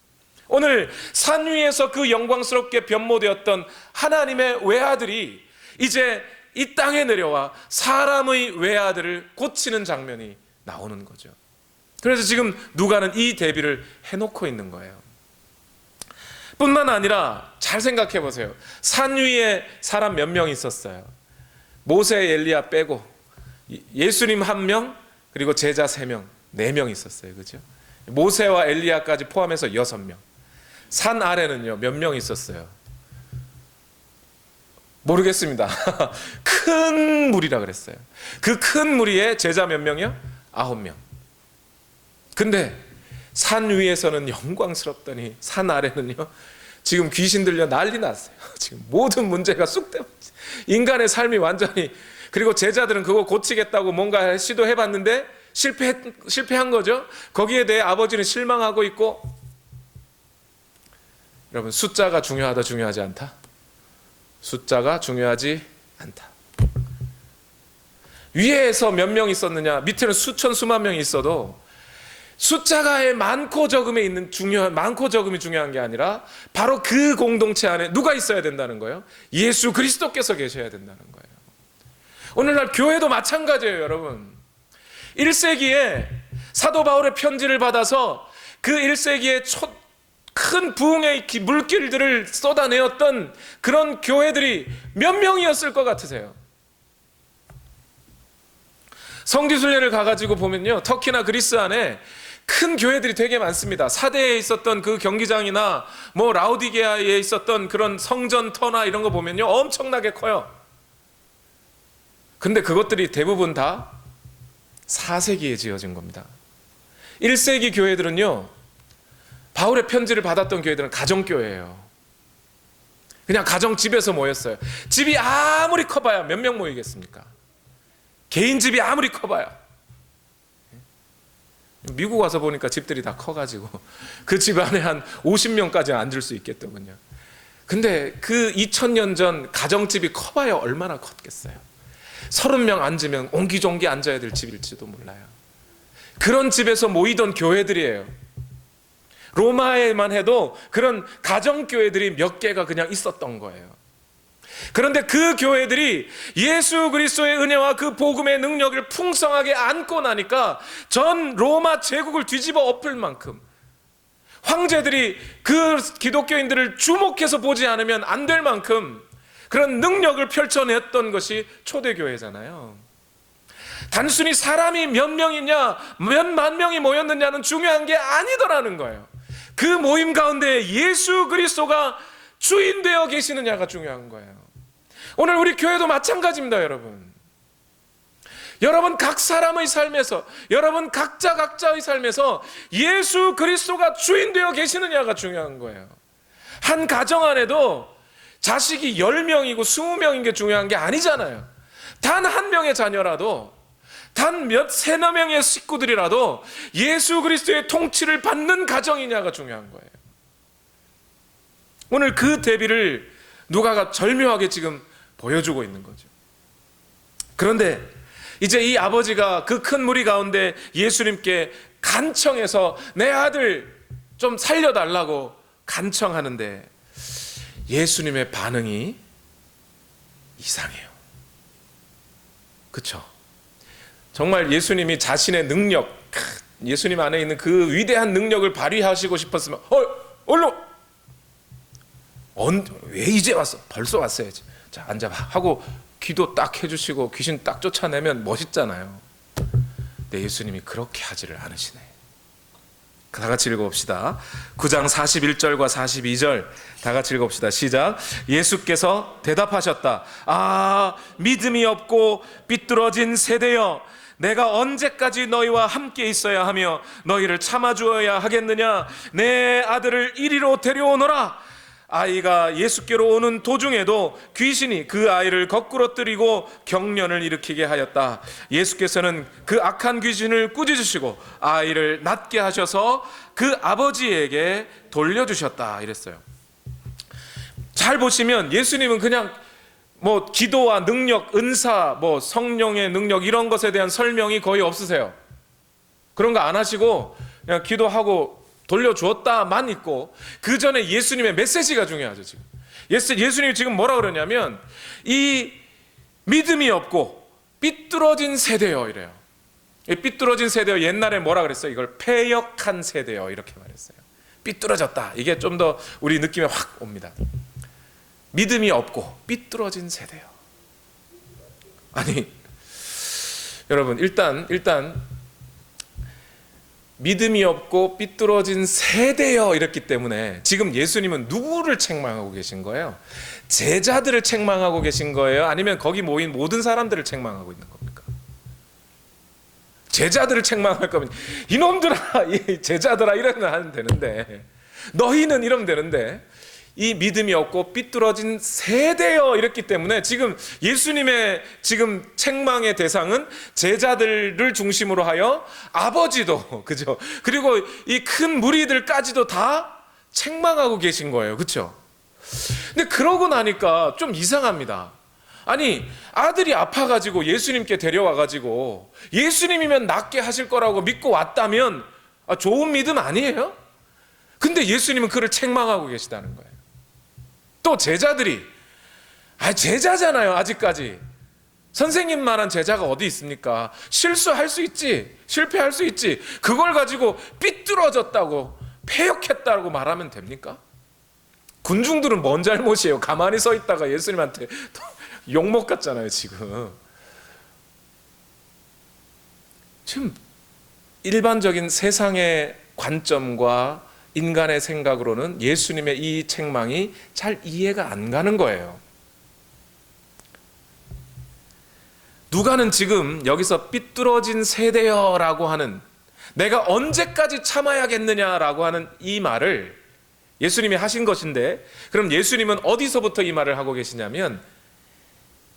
[SPEAKER 1] 오늘 산 위에서 그 영광스럽게 변모되었던 하나님의 외아들이 이제 이 땅에 내려와 사람의 외아들을 고치는 장면이 나오는 거죠. 그래서 지금 누가는 이 대비를 해놓고 있는 거예요. 뿐만 아니라 잘 생각해 보세요. 산 위에 사람 몇 명 있었어요? 모세, 엘리야 빼고 예수님 1명, 그리고 제자 3명, 4명 있었어요. 그죠? 모세와 엘리야까지 포함해서 6명. 산 아래는요, 몇 명 있었어요? 모르겠습니다. 큰 무리라 그랬어요. 그 큰 무리에 제자 몇 명이요? 9명. 근데 산 위에서는 영광스럽더니 산 아래는요, 지금 귀신 들려 난리 났어요. 지금 모든 문제가 쑥대밭. 인간의 삶이 완전히, 그리고 제자들은 그거 고치겠다고 뭔가 시도해봤는데 실패한 거죠. 거기에 대해 아버지는 실망하고 있고. 여러분, 숫자가 중요하다, 중요하지 않다? 숫자가 중요하지 않다. 위에서 몇 명 있었느냐, 밑에는 수천 수만 명이 있어도 숫자가 많고 적음에 있는 많고 적음이 중요한 게 아니라 바로 그 공동체 안에 누가 있어야 된다는 거예요? 예수 그리스도께서 계셔야 된다는 거예요. 오늘날 교회도 마찬가지예요, 여러분. 1세기에 사도 바울의 편지를 받아서 그 1세기에 큰 부흥의 물길들을 쏟아내었던 그런 교회들이 몇 명이었을 것 같으세요? 성지순례를 가가지고 보면요, 터키나 그리스 안에 큰 교회들이 되게 많습니다. 사대에 있었던 그 경기장이나 뭐 라우디게아에 있었던 그런 성전터나 이런 거 보면요, 엄청나게 커요. 근데 그것들이 대부분 다 4세기에 지어진 겁니다. 1세기 교회들은요, 바울의 편지를 받았던 교회들은 가정교회예요. 그냥 가정집에서 모였어요. 집이 아무리 커봐야 몇 명 모이겠습니까? 개인 집이 아무리 커봐야. 미국 와서 보니까 집들이 다 커가지고 그 집 안에 한 50명까지 앉을 수 있겠더군요. 근데 그 2000년 전 가정집이 커봐야 얼마나 컸겠어요. 30명 앉으면 옹기종기 앉아야 될 집일지도 몰라요. 그런 집에서 모이던 교회들이에요. 로마에만 해도 그런 가정교회들이 몇 개가 그냥 있었던 거예요. 그런데 그 교회들이 예수 그리스도의 은혜와 그 복음의 능력을 풍성하게 안고 나니까 전 로마 제국을 뒤집어 엎을 만큼, 황제들이 그 기독교인들을 주목해서 보지 않으면 안 될 만큼 그런 능력을 펼쳐냈던 것이 초대교회잖아요. 단순히 사람이 몇 명이냐, 몇 만 명이 모였느냐는 중요한 게 아니더라는 거예요. 그 모임 가운데 예수 그리스도가 주인 되어 계시느냐가 중요한 거예요. 오늘 우리 교회도 마찬가지입니다, 여러분. 여러분 각 사람의 삶에서, 여러분 각자의 삶에서 예수 그리스도가 주인 되어 계시느냐가 중요한 거예요. 한 가정 안에도 자식이 10명이고 20명인 게 중요한 게 아니잖아요. 단 한 명의 자녀라도, 단 세너 명의 식구들이라도 예수 그리스도의 통치를 받는 가정이냐가 중요한 거예요. 오늘 그 대비를 누가가 절묘하게 지금 보여주고 있는 거죠. 그런데 이제 이 아버지가 그 큰 무리 가운데 예수님께 간청해서 내 아들 좀 살려달라고 간청하는데 예수님의 반응이 이상해요. 그렇죠? 정말 예수님이 자신의 능력, 예수님 안에 있는 그 위대한 능력을 발휘하시고 싶었으면 얼른 왜 이제 왔어? 벌써 왔어야지. 자, 앉아봐 하고 기도 딱 해주시고 귀신 딱 쫓아내면 멋있잖아요. 근데 예수님이 그렇게 하지를 않으시네. 다 같이 읽어봅시다. 9장 41절과 42절 다 같이 읽어봅시다. 시작. 예수께서 대답하셨다. 아, 믿음이 없고 삐뚤어진 세대여, 내가 언제까지 너희와 함께 있어야 하며 너희를 참아주어야 하겠느냐. 내 아들을 이리로 데려오너라. 아이가 예수께로 오는 도중에도 귀신이 그 아이를 거꾸로 뜨리고 경련을 일으키게 하였다. 예수께서는 그 악한 귀신을 꾸짖으시고 아이를 낫게 하셔서 그 아버지에게 돌려주셨다 이랬어요. 잘 보시면 예수님은 그냥 뭐 기도와 능력, 은사, 뭐 성령의 능력 이런 것에 대한 설명이 거의 없으세요. 그런 거 안 하시고 그냥 기도하고 돌려주었다만 있고, 그 전에 예수님의 메시지가 중요하죠. 지금 예수님이 지금 뭐라 그러냐면 이 믿음이 없고 삐뚤어진 세대요 이래요. 이 삐뚤어진 세대요, 옛날에 뭐라 그랬어요? 이걸 패역한 세대요 이렇게 말했어요. 삐뚤어졌다, 이게 좀 더 우리 느낌에 확 옵니다. 믿음이 없고 삐뚤어진 세대요. 아니 여러분, 일단 믿음이 없고 삐뚤어진 세대여 이랬기 때문에 지금 예수님은 누구를 책망하고 계신 거예요? 제자들을 책망하고 계신 거예요? 아니면 거기 모인 모든 사람들을 책망하고 있는 겁니까? 제자들을 책망할 거면 이놈들아, 제자들아 이러면 하면 되는데, 너희는 이러면 되는데, 이 믿음이 없고 삐뚤어진 세대여 이랬기 때문에 지금 예수님의 지금 책망의 대상은 제자들을 중심으로 하여 아버지도, 그죠? 그리고 이 큰 무리들까지도 다 책망하고 계신 거예요. 그렇죠? 근데 그러고 나니까 좀 이상합니다. 아니, 아들이 아파가지고 예수님께 데려와가지고 예수님이면 낫게 하실 거라고 믿고 왔다면 좋은 믿음 아니에요? 근데 예수님은 그를 책망하고 계시다는 거예요. 또 제자들이, 제자잖아요 아직까지. 선생님만한 제자가 어디 있습니까? 실수할 수 있지, 실패할 수 있지, 그걸 가지고 삐뚤어졌다고 패역했다고 말하면 됩니까? 군중들은 뭔 잘못이에요? 가만히 서 있다가 예수님한테 욕먹 같잖아요 지금. 지금 일반적인 세상의 관점과 인간의 생각으로는 예수님의 이 책망이 잘 이해가 안 가는 거예요. 누가는 지금 여기서 삐뚤어진 세대여라고 하는, 내가 언제까지 참아야겠느냐라고 하는 이 말을 예수님이 하신 것인데, 그럼 예수님은 어디서부터 이 말을 하고 계시냐면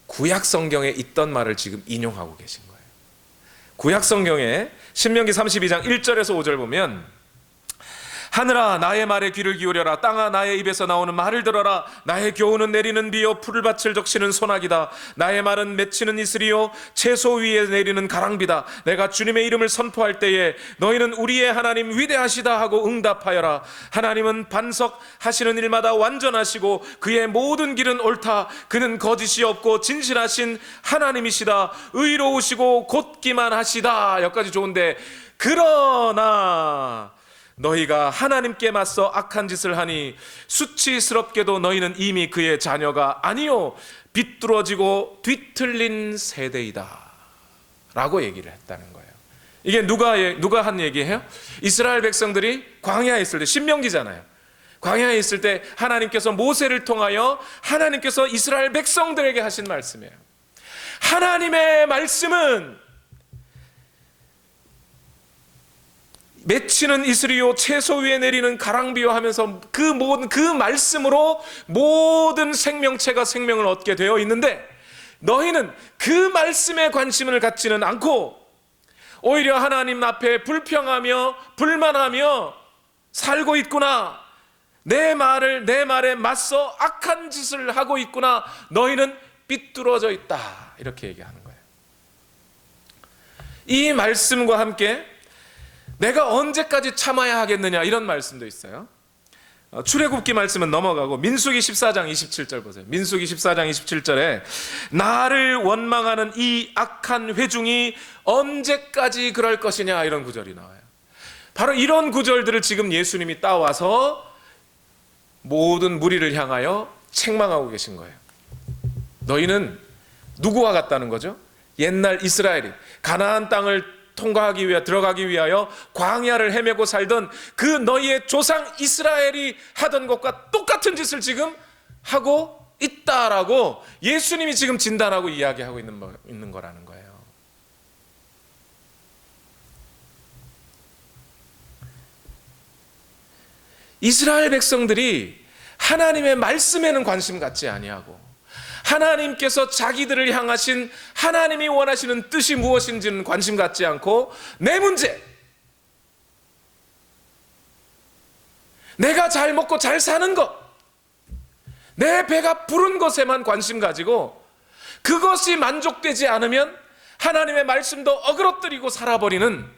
[SPEAKER 1] 구약 성경에 있던 말을 지금 인용하고 계신 거예요. 구약 성경에 신명기 32장 1절에서 5절 보면, 하늘아 나의 말에 귀를 기울여라. 땅아 나의 입에서 나오는 말을 들어라. 나의 교훈은 내리는 비요 풀밭을 적시는 소나기다. 나의 말은 맺히는 이슬이요 채소 위에 내리는 가랑비다. 내가 주님의 이름을 선포할 때에 너희는 우리의 하나님 위대하시다 하고 응답하여라. 하나님은 반석하시는 일마다 완전하시고 그의 모든 길은 옳다. 그는 거짓이 없고 진실하신 하나님이시다. 의로우시고 곧기만 하시다. 여기까지 좋은데, 그러나 너희가 하나님께 맞서 악한 짓을 하니 수치스럽게도 너희는 이미 그의 자녀가 아니요 비뚤어지고 뒤틀린 세대이다 라고 얘기를 했다는 거예요. 이게 누가 한 얘기예요? 이스라엘 백성들이 광야에 있을 때, 신명기잖아요. 광야에 있을 때 하나님께서 모세를 통하여 하나님께서 이스라엘 백성들에게 하신 말씀이에요. 하나님의 말씀은 맺히는 이슬이요 채소 위에 내리는 가랑비요 하면서 그 말씀으로 모든 생명체가 생명을 얻게 되어 있는데, 너희는 그 말씀에 관심을 갖지는 않고 오히려 하나님 앞에 불평하며 불만하며 살고 있구나. 내 말에 맞서 악한 짓을 하고 있구나. 너희는 삐뚤어져 있다. 이렇게 얘기하는 거예요. 이 말씀과 함께 내가 언제까지 참아야 하겠느냐, 이런 말씀도 있어요. 출애굽기 말씀은 넘어가고 민수기 14장 27절 보세요. 민수기 14장 27절에 나를 원망하는 이 악한 회중이 언제까지 그럴 것이냐, 이런 구절이 나와요. 바로 이런 구절들을 지금 예수님이 따와서 모든 무리를 향하여 책망하고 계신 거예요. 너희는 누구와 같다는 거죠? 옛날 이스라엘이 가나안 땅을 들어가기 위하여 광야를 헤매고 살던 그 너희의 조상 이스라엘이 하던 것과 똑같은 짓을 지금 하고 있다라고 예수님이 지금 진단하고 이야기하고 있는 거라는 거예요. 이스라엘 백성들이 하나님의 말씀에는 관심 갖지 아니하고 하나님께서 자기들을 향하신 하나님이 원하시는 뜻이 무엇인지는 관심 갖지 않고 내 문제, 내가 잘 먹고 잘 사는 것, 내 배가 부른 것에만 관심 가지고 그것이 만족되지 않으면 하나님의 말씀도 어그러뜨리고 살아버리는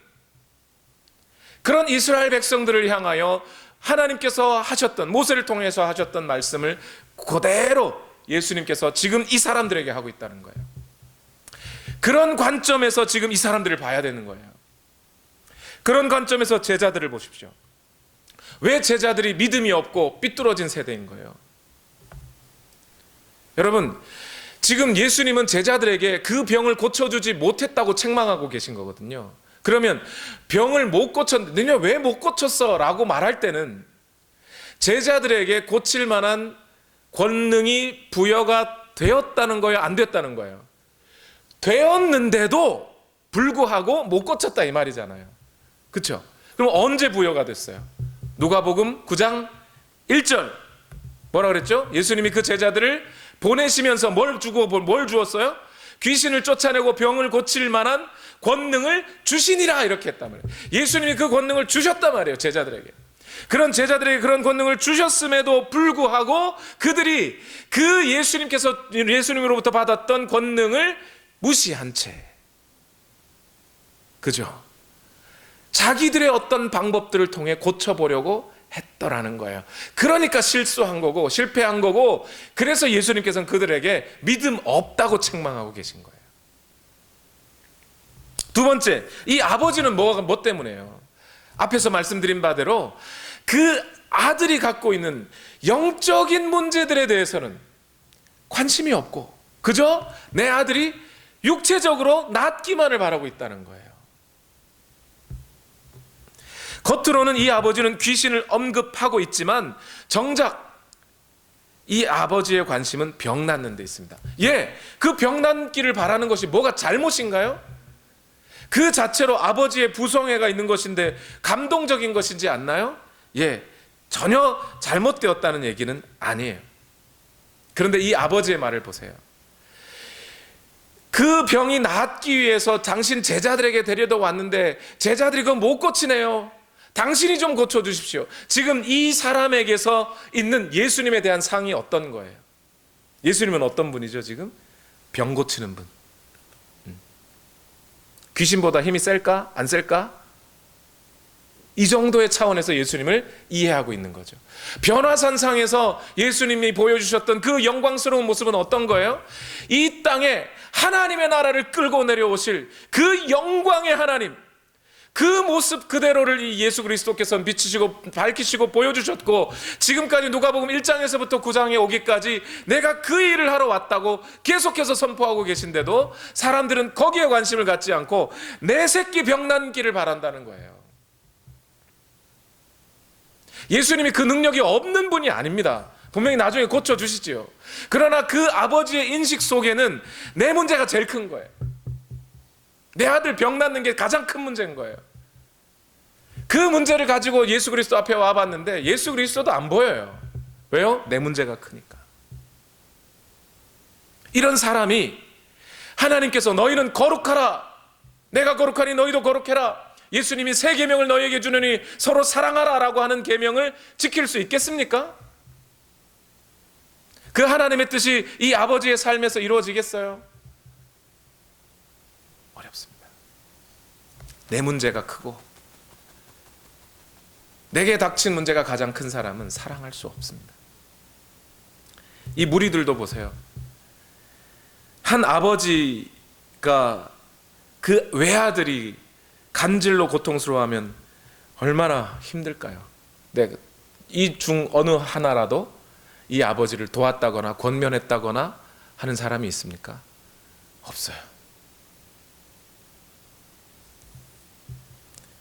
[SPEAKER 1] 그런 이스라엘 백성들을 향하여 하나님께서 하셨던, 모세를 통해서 하셨던 말씀을 그대로 예수님께서 지금 이 사람들에게 하고 있다는 거예요. 그런 관점에서 지금 이 사람들을 봐야 되는 거예요. 그런 관점에서 제자들을 보십시오. 왜 제자들이 믿음이 없고 삐뚤어진 세대인 거예요? 여러분, 지금 예수님은 제자들에게 그 병을 고쳐주지 못했다고 책망하고 계신 거거든요. 그러면 병을 못 고쳤는데 너네 왜 못 고쳤어? 라고 말할 때는 제자들에게 고칠 만한 권능이 부여가 되었다는 거예요? 안 됐다는 거예요? 되었는데도 불구하고 못 고쳤다, 이 말이잖아요. 그렇죠? 그럼 언제 부여가 됐어요? 누가복음 9장 1절 뭐라 그랬죠? 예수님이 그 제자들을 보내시면서 뭘 주었어요? 귀신을 쫓아내고 병을 고칠 만한 권능을 주시니라, 이렇게 했단 말이에요. 예수님이 그 권능을 주셨단 말이에요, 제자들에게. 그런 제자들에게 그런 권능을 주셨음에도 불구하고 그들이 그 예수님으로부터 받았던 권능을 무시한 채, 그죠? 자기들의 어떤 방법들을 통해 고쳐보려고 했더라는 거예요. 그러니까 실수한 거고 실패한 거고, 그래서 예수님께서는 그들에게 믿음 없다고 책망하고 계신 거예요. 두 번째, 이 아버지는 뭐 때문에요? 앞에서 말씀드린 바대로 그 아들이 갖고 있는 영적인 문제들에 대해서는 관심이 없고 그저 내 아들이 육체적으로 낫기만을 바라고 있다는 거예요. 겉으로는 이 아버지는 귀신을 언급하고 있지만 정작 이 아버지의 관심은 병 낫는 데 있습니다. 그 병 낫기를 바라는 것이 뭐가 잘못인가요? 그 자체로 아버지의 부성애가 있는 것인데 감동적인 것이지 않나요? 전혀 잘못되었다는 얘기는 아니에요. 그런데 이 아버지의 말을 보세요. 그 병이 낫기 위해서 당신 제자들에게 데려다 왔는데 제자들이 그거 못 고치네요. 당신이 좀 고쳐주십시오. 지금 이 사람에게서 있는 예수님에 대한 상이 어떤 거예요? 예수님은 어떤 분이죠? 지금 병 고치는 분. 귀신보다 힘이 셀까? 안 셀까? 이 정도의 차원에서 예수님을 이해하고 있는 거죠. 변화산상에서 예수님이 보여주셨던 그 영광스러운 모습은 어떤 거예요? 이 땅에 하나님의 나라를 끌고 내려오실 그 영광의 하나님, 그 모습 그대로를 이 예수 그리스도께서 비추시고 밝히시고 보여주셨고, 지금까지 누가복음 1장에서부터 9장에 오기까지 내가 그 일을 하러 왔다고 계속해서 선포하고 계신데도 사람들은 거기에 관심을 갖지 않고 내 새끼 병난기를 바란다는 거예요. 예수님이 그 능력이 없는 분이 아닙니다. 분명히 나중에 고쳐주시지요. 그러나 그 아버지의 인식 속에는 내 문제가 제일 큰 거예요. 내 아들 병 낫는 게 가장 큰 문제인 거예요. 그 문제를 가지고 예수 그리스도 앞에 와봤는데 예수 그리스도도 안 보여요. 왜요? 내 문제가 크니까. 이런 사람이 하나님께서 너희는 거룩하라, 내가 거룩하니 너희도 거룩해라, 예수님이 새 계명을 너희에게 주느니 서로 사랑하라 라고 하는 계명을 지킬 수 있겠습니까? 그 하나님의 뜻이 이 아버지의 삶에서 이루어지겠어요? 어렵습니다. 내 문제가 크고 내게 닥친 문제가 가장 큰 사람은 사랑할 수 없습니다. 이 무리들도 보세요. 한 아버지가 그 외아들이 간질로 고통스러워하면 얼마나 힘들까요? 이 중 어느 하나라도 이 아버지를 도왔다거나 권면했다거나 하는 사람이 있습니까? 없어요.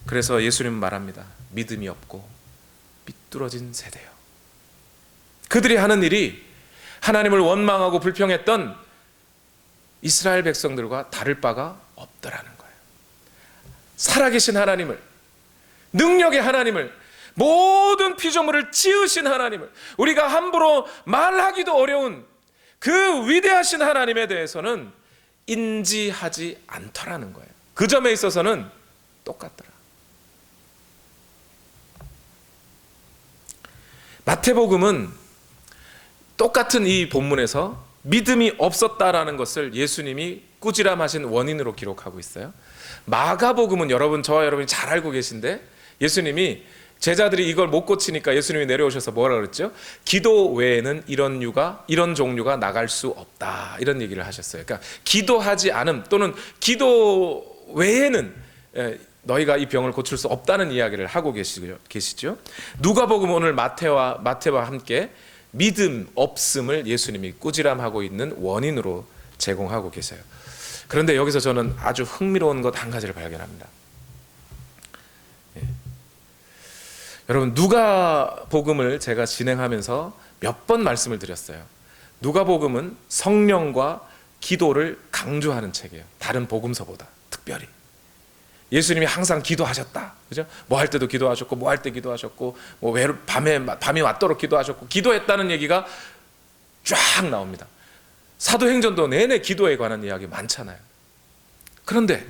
[SPEAKER 1] 그래서 예수님은 말합니다. 믿음이 없고 삐뚤어진 세대요. 그들이 하는 일이 하나님을 원망하고 불평했던 이스라엘 백성들과 다를 바가 없더라는 거예요. 살아계신 하나님을, 능력의 하나님을, 모든 피조물을 지으신 하나님을, 우리가 함부로 말하기도 어려운 그 위대하신 하나님에 대해서는 인지하지 않더라는 거예요. 그 점에 있어서는 똑같더라. 마태복음은 똑같은 이 본문에서 믿음이 없었다라는 것을 예수님이 꾸지람하신 원인으로 기록하고 있어요. 마가복음은 저와 여러분이 잘 알고 계신데, 예수님이 제자들이 이걸 못 고치니까 예수님이 내려오셔서 뭐라 그랬죠? 기도 외에는 이런 종류가 나갈 수 없다, 이런 얘기를 하셨어요. 그러니까 기도하지 않음 또는 기도 외에는 너희가 이 병을 고칠 수 없다는 이야기를 하고 계시죠. 누가복음 오늘 마태와 함께 믿음 없음을 예수님이 꾸지람하고 있는 원인으로 제공하고 계세요. 그런데 여기서 저는 아주 흥미로운 것 한 가지를 발견합니다. 여러분, 누가복음을 제가 진행하면서 몇 번 말씀을 드렸어요. 누가복음은 성령과 기도를 강조하는 책이에요. 다른 복음서보다 특별히. 예수님이 항상 기도하셨다, 그죠? 뭐 할 때도 기도하셨고, 뭐 할 때 기도하셨고, 뭐 밤이 왔도록 기도하셨고, 기도했다는 얘기가 쫙 나옵니다. 사도행전도 내내 기도에 관한 이야기 많잖아요. 그런데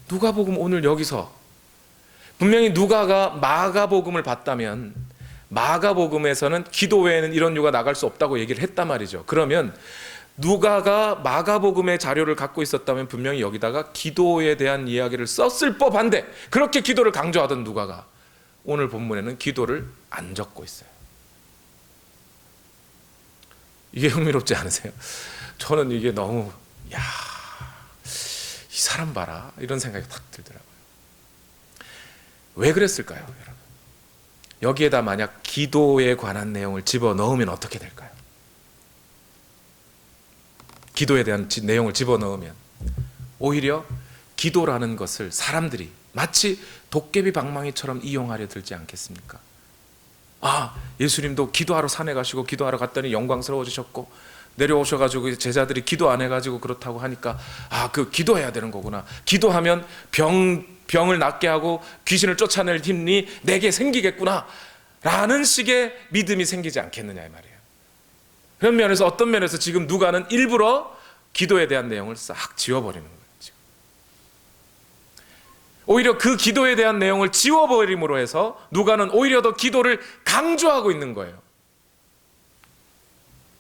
[SPEAKER 1] 누가복음 오늘 여기서 분명히 누가가 마가복음을 봤다면 마가복음에서는 기도 외에는 이런 류가 나갈 수 없다고 얘기를 했단 말이죠. 그러면 누가가 마가복음의 자료를 갖고 있었다면 분명히 여기다가 기도에 대한 이야기를 썼을 법한데, 그렇게 기도를 강조하던 누가가 오늘 본문에는 기도를 안 적고 있어요. 이게 흥미롭지 않으세요? 저는 이게 너무 이 사람 봐라, 이런 생각이 탁 들더라고요. 왜 그랬을까요, 여러분? 여기에다 만약 기도에 관한 내용을 집어넣으면 어떻게 될까요? 기도에 대한 내용을 집어넣으면 오히려 기도라는 것을 사람들이 마치 도깨비 방망이처럼 이용하려 들지 않겠습니까? 예수님도 기도하러 산에 가시고 기도하러 갔더니 영광스러워지셨고, 내려오셔가지고 제자들이 기도 안 해가지고 그렇다고 하니까 그 기도해야 되는 거구나, 기도하면 병을 낫게 하고 귀신을 쫓아낼 힘이 내게 생기겠구나 라는 식의 믿음이 생기지 않겠느냐 이 말이에요. 그런 면에서, 어떤 면에서 지금 누가는 일부러 기도에 대한 내용을 싹 지워버리는 거예요. 지금. 오히려 그 기도에 대한 내용을 지워버림으로 해서 누가는 오히려 더 기도를 강조하고 있는 거예요.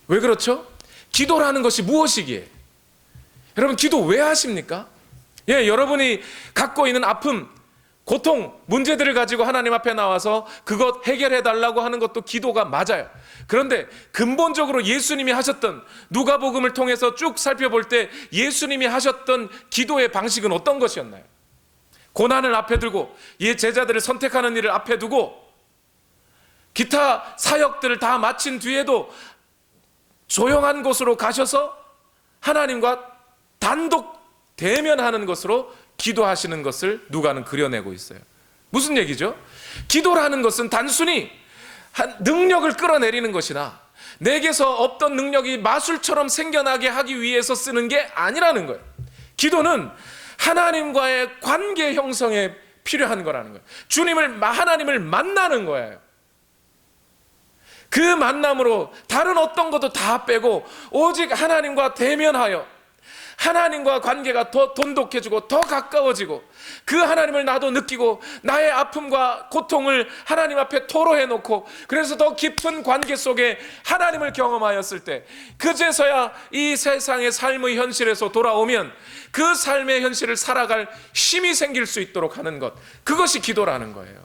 [SPEAKER 1] 왜 그렇죠? 기도라는 것이 무엇이기에? 여러분, 기도 왜 하십니까? 여러분이 갖고 있는 아픔, 고통, 문제들을 가지고 하나님 앞에 나와서 그것 해결해 달라고 하는 것도 기도가 맞아요. 그런데 근본적으로 예수님이 하셨던, 누가복음을 통해서 쭉 살펴볼 때 예수님이 하셨던 기도의 방식은 어떤 것이었나요? 고난을 앞에 두고 제자들을 선택하는 일을 앞에 두고 기타 사역들을 다 마친 뒤에도 조용한 곳으로 가셔서 하나님과 단독 대면하는 것으로 기도하시는 것을 누가는 그려내고 있어요. 무슨 얘기죠? 기도라는 것은 단순히 능력을 끌어내리는 것이나 내게서 없던 능력이 마술처럼 생겨나게 하기 위해서 쓰는 게 아니라는 거예요. 기도는 하나님과의 관계 형성에 필요한 거라는 거예요. 하나님을 만나는 거예요. 그 만남으로 다른 어떤 것도 다 빼고 오직 하나님과 대면하여 하나님과 관계가 더 돈독해지고 더 가까워지고 그 하나님을 나도 느끼고 나의 아픔과 고통을 하나님 앞에 토로해 놓고 그래서 더 깊은 관계 속에 하나님을 경험하였을 때 그제서야 이 세상의 삶의 현실에서 돌아오면 그 삶의 현실을 살아갈 힘이 생길 수 있도록 하는 것, 그것이 기도라는 거예요.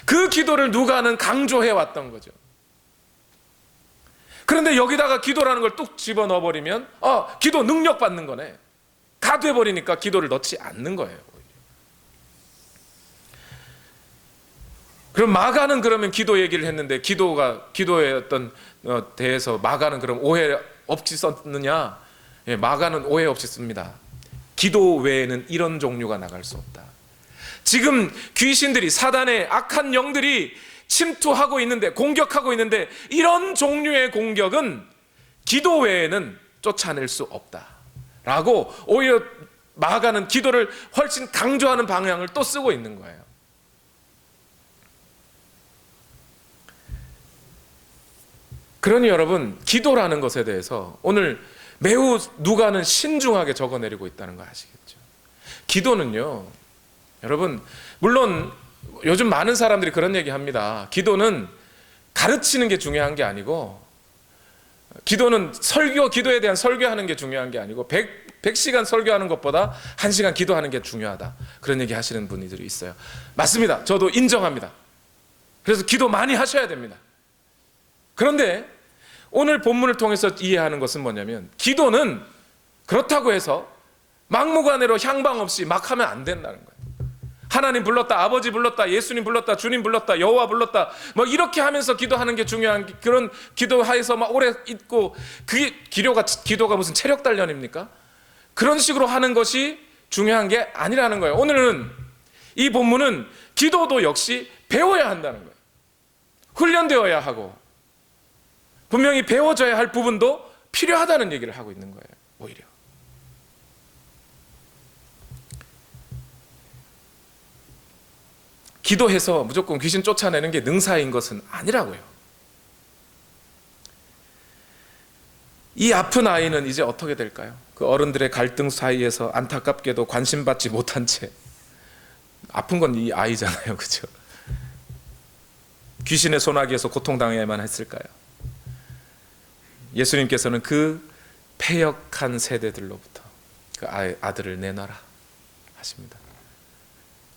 [SPEAKER 1] 그 기도를 누가는 강조해 왔던 거죠. 그런데 여기다가 기도라는 걸 뚝 집어넣어 버리면 기도 능력 받는 거네, 가 돼버리니까 기도를 넣지 않는 거예요. 그럼 마가는 그러면 기도 얘기를 했는데 기도의 어떤 대해서 마가는 그럼 오해 없이 썼느냐? 예, 마가는 오해 없이 씁니다. 기도 외에는 이런 종류가 나갈 수 없다. 지금 귀신들이, 사단의 악한 영들이 침투하고 있는데, 공격하고 있는데 이런 종류의 공격은 기도 외에는 쫓아낼 수 없다 라고 오히려 마가는 기도를 훨씬 강조하는 방향을 또 쓰고 있는 거예요. 그러니 여러분, 기도라는 것에 대해서 오늘 매우 누가는 신중하게 적어내리고 있다는 거 아시겠죠? 기도는요, 여러분, 물론 요즘 많은 사람들이 그런 얘기 합니다. 기도는 가르치는 게 중요한 게 아니고, 기도는 기도에 대한 설교하는 게 중요한 게 아니고 100시간 설교하는 것보다 1시간 기도하는 게 중요하다, 그런 얘기 하시는 분들이 있어요. 맞습니다. 저도 인정합니다. 그래서 기도 많이 하셔야 됩니다. 그런데 오늘 본문을 통해서 이해하는 것은 뭐냐면, 기도는 그렇다고 해서 막무가내로 향방 없이 막 하면 안 된다는 거예요. 하나님 불렀다, 아버지 불렀다, 예수님 불렀다, 주님 불렀다, 여호와 불렀다, 뭐 이렇게 하면서 기도하는 게 중요한, 그런 기도하에서 막 오래 있고, 그게 기도가 무슨 체력 단련입니까? 그런 식으로 하는 것이 중요한 게 아니라는 거예요. 오늘은 이 본문은 기도도 역시 배워야 한다는 거예요. 훈련되어야 하고 분명히 배워져야 할 부분도 필요하다는 얘기를 하고 있는 거예요. 오히려 기도해서 무조건 귀신 쫓아내는 게 능사인 것은 아니라고요. 이 아픈 아이는 이제 어떻게 될까요? 그 어른들의 갈등 사이에서 안타깝게도 관심받지 못한 채, 아픈 건 이 아이잖아요, 그렇죠? 귀신의 소나기에서 고통당해야만 했을까요? 예수님께서는 그 패역한 세대들로부터 그 아들을 내놔라 하십니다.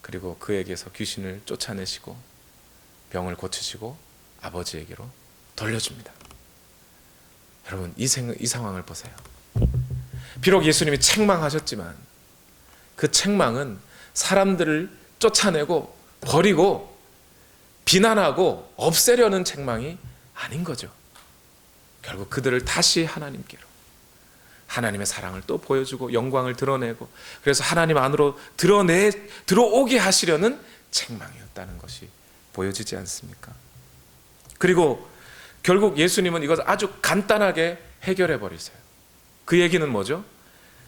[SPEAKER 1] 그리고 그에게서 귀신을 쫓아내시고 병을 고치시고 아버지에게로 돌려줍니다. 여러분, 이 상황을 보세요. 비록 예수님이 책망하셨지만 그 책망은 사람들을 쫓아내고 버리고 비난하고 없애려는 책망이 아닌 거죠. 결국 그들을 다시 하나님께로, 하나님의 사랑을 또 보여주고 영광을 드러내고, 그래서 하나님 안으로 들어오게 하시려는 책망이었다는 것이 보여지지 않습니까? 그리고 결국 예수님은 이것을 아주 간단하게 해결해 버리세요. 그 얘기는 뭐죠?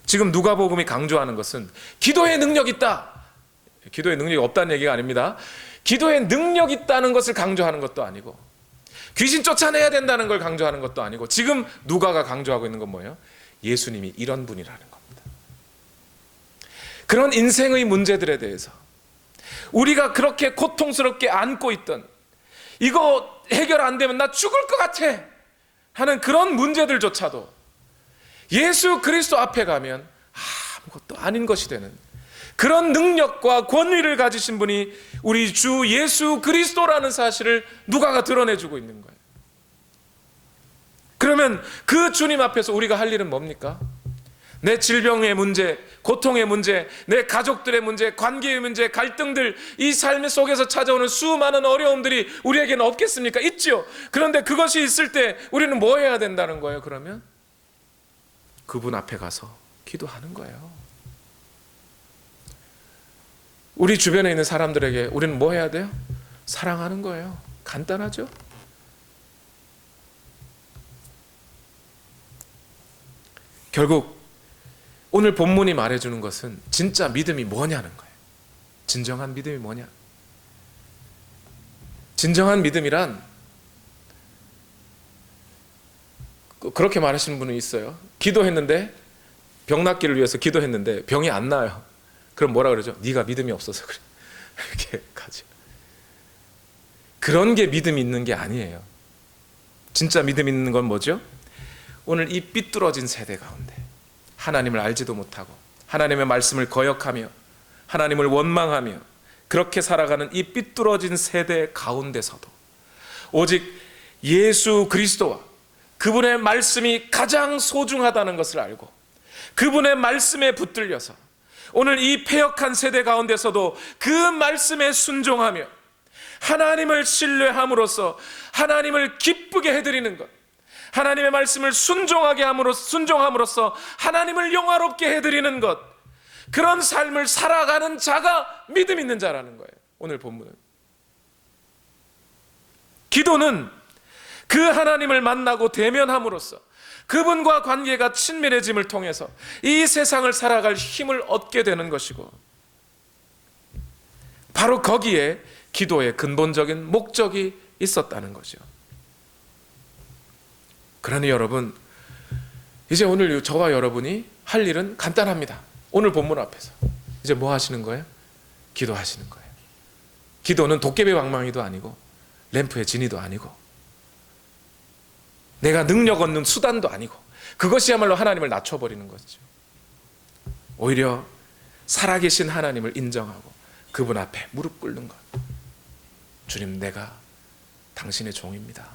[SPEAKER 1] 지금 누가복음이 강조하는 것은 기도의 능력이 있다, 기도의 능력이 없다는 얘기가 아닙니다. 기도의 능력이 있다는 것을 강조하는 것도 아니고, 귀신 쫓아내야 된다는 걸 강조하는 것도 아니고, 지금 누가가 강조하고 있는 건 뭐예요? 예수님이 이런 분이라는 겁니다. 그런 인생의 문제들에 대해서 우리가 그렇게 고통스럽게 안고 있던, 이거 해결 안 되면 나 죽을 것 같아 하는 그런 문제들조차도 예수 그리스도 앞에 가면 아무것도 아닌 것이 되는 그런 능력과 권위를 가지신 분이 우리 주 예수 그리스도라는 사실을 누가가 드러내주고 있는 거예요. 그러면 그 주님 앞에서 우리가 할 일은 뭡니까? 내 질병의 문제, 고통의 문제, 내 가족들의 문제, 관계의 문제, 갈등들, 이 삶 속에서 찾아오는 수많은 어려움들이 우리에게는 없겠습니까? 있죠. 그런데 그것이 있을 때 우리는 뭐 해야 된다는 거예요? 그러면 그분 앞에 가서 기도하는 거예요. 우리 주변에 있는 사람들에게 우리는 뭐 해야 돼요? 사랑하는 거예요. 간단하죠? 결국 오늘 본문이 말해주는 것은 진짜 믿음이 뭐냐는 거예요. 진정한 믿음이 뭐냐? 진정한 믿음이란, 그렇게 말하시는 분이 있어요. 기도했는데, 병 낫기를 위해서 기도했는데 병이 안 나요. 그럼 뭐라 그러죠? 네가 믿음이 없어서 그래. 이렇게 가죠. 그런 게 믿음이 있는 게 아니에요. 진짜 믿음 있는 건 뭐죠? 오늘 이 삐뚤어진 세대 가운데 하나님을 알지도 못하고 하나님의 말씀을 거역하며 하나님을 원망하며 그렇게 살아가는 이 삐뚤어진 세대 가운데서도 오직 예수 그리스도와 그분의 말씀이 가장 소중하다는 것을 알고 그분의 말씀에 붙들려서 오늘 이 패역한 세대 가운데서도 그 말씀에 순종하며 하나님을 신뢰함으로써 하나님을 기쁘게 해드리는 것, 하나님의 말씀을 순종함으로써 하나님을 영화롭게 해드리는 것, 그런 삶을 살아가는 자가 믿음 있는 자라는 거예요. 오늘 본문은 기도는 그 하나님을 만나고 대면함으로써 그분과 관계가 친밀해짐을 통해서 이 세상을 살아갈 힘을 얻게 되는 것이고, 바로 거기에 기도의 근본적인 목적이 있었다는 거죠. 그러니 여러분, 이제 오늘 저와 여러분이 할 일은 간단합니다. 오늘 본문 앞에서 이제 뭐 하시는 거예요? 기도하시는 거예요. 기도는 도깨비 방망이도 아니고 램프의 진이도 아니고 내가 능력 얻는 수단도 아니고 그것이야말로 하나님을 낮춰버리는 거죠. 오히려 살아계신 하나님을 인정하고 그분 앞에 무릎 꿇는 것. 주님, 내가 당신의 종입니다.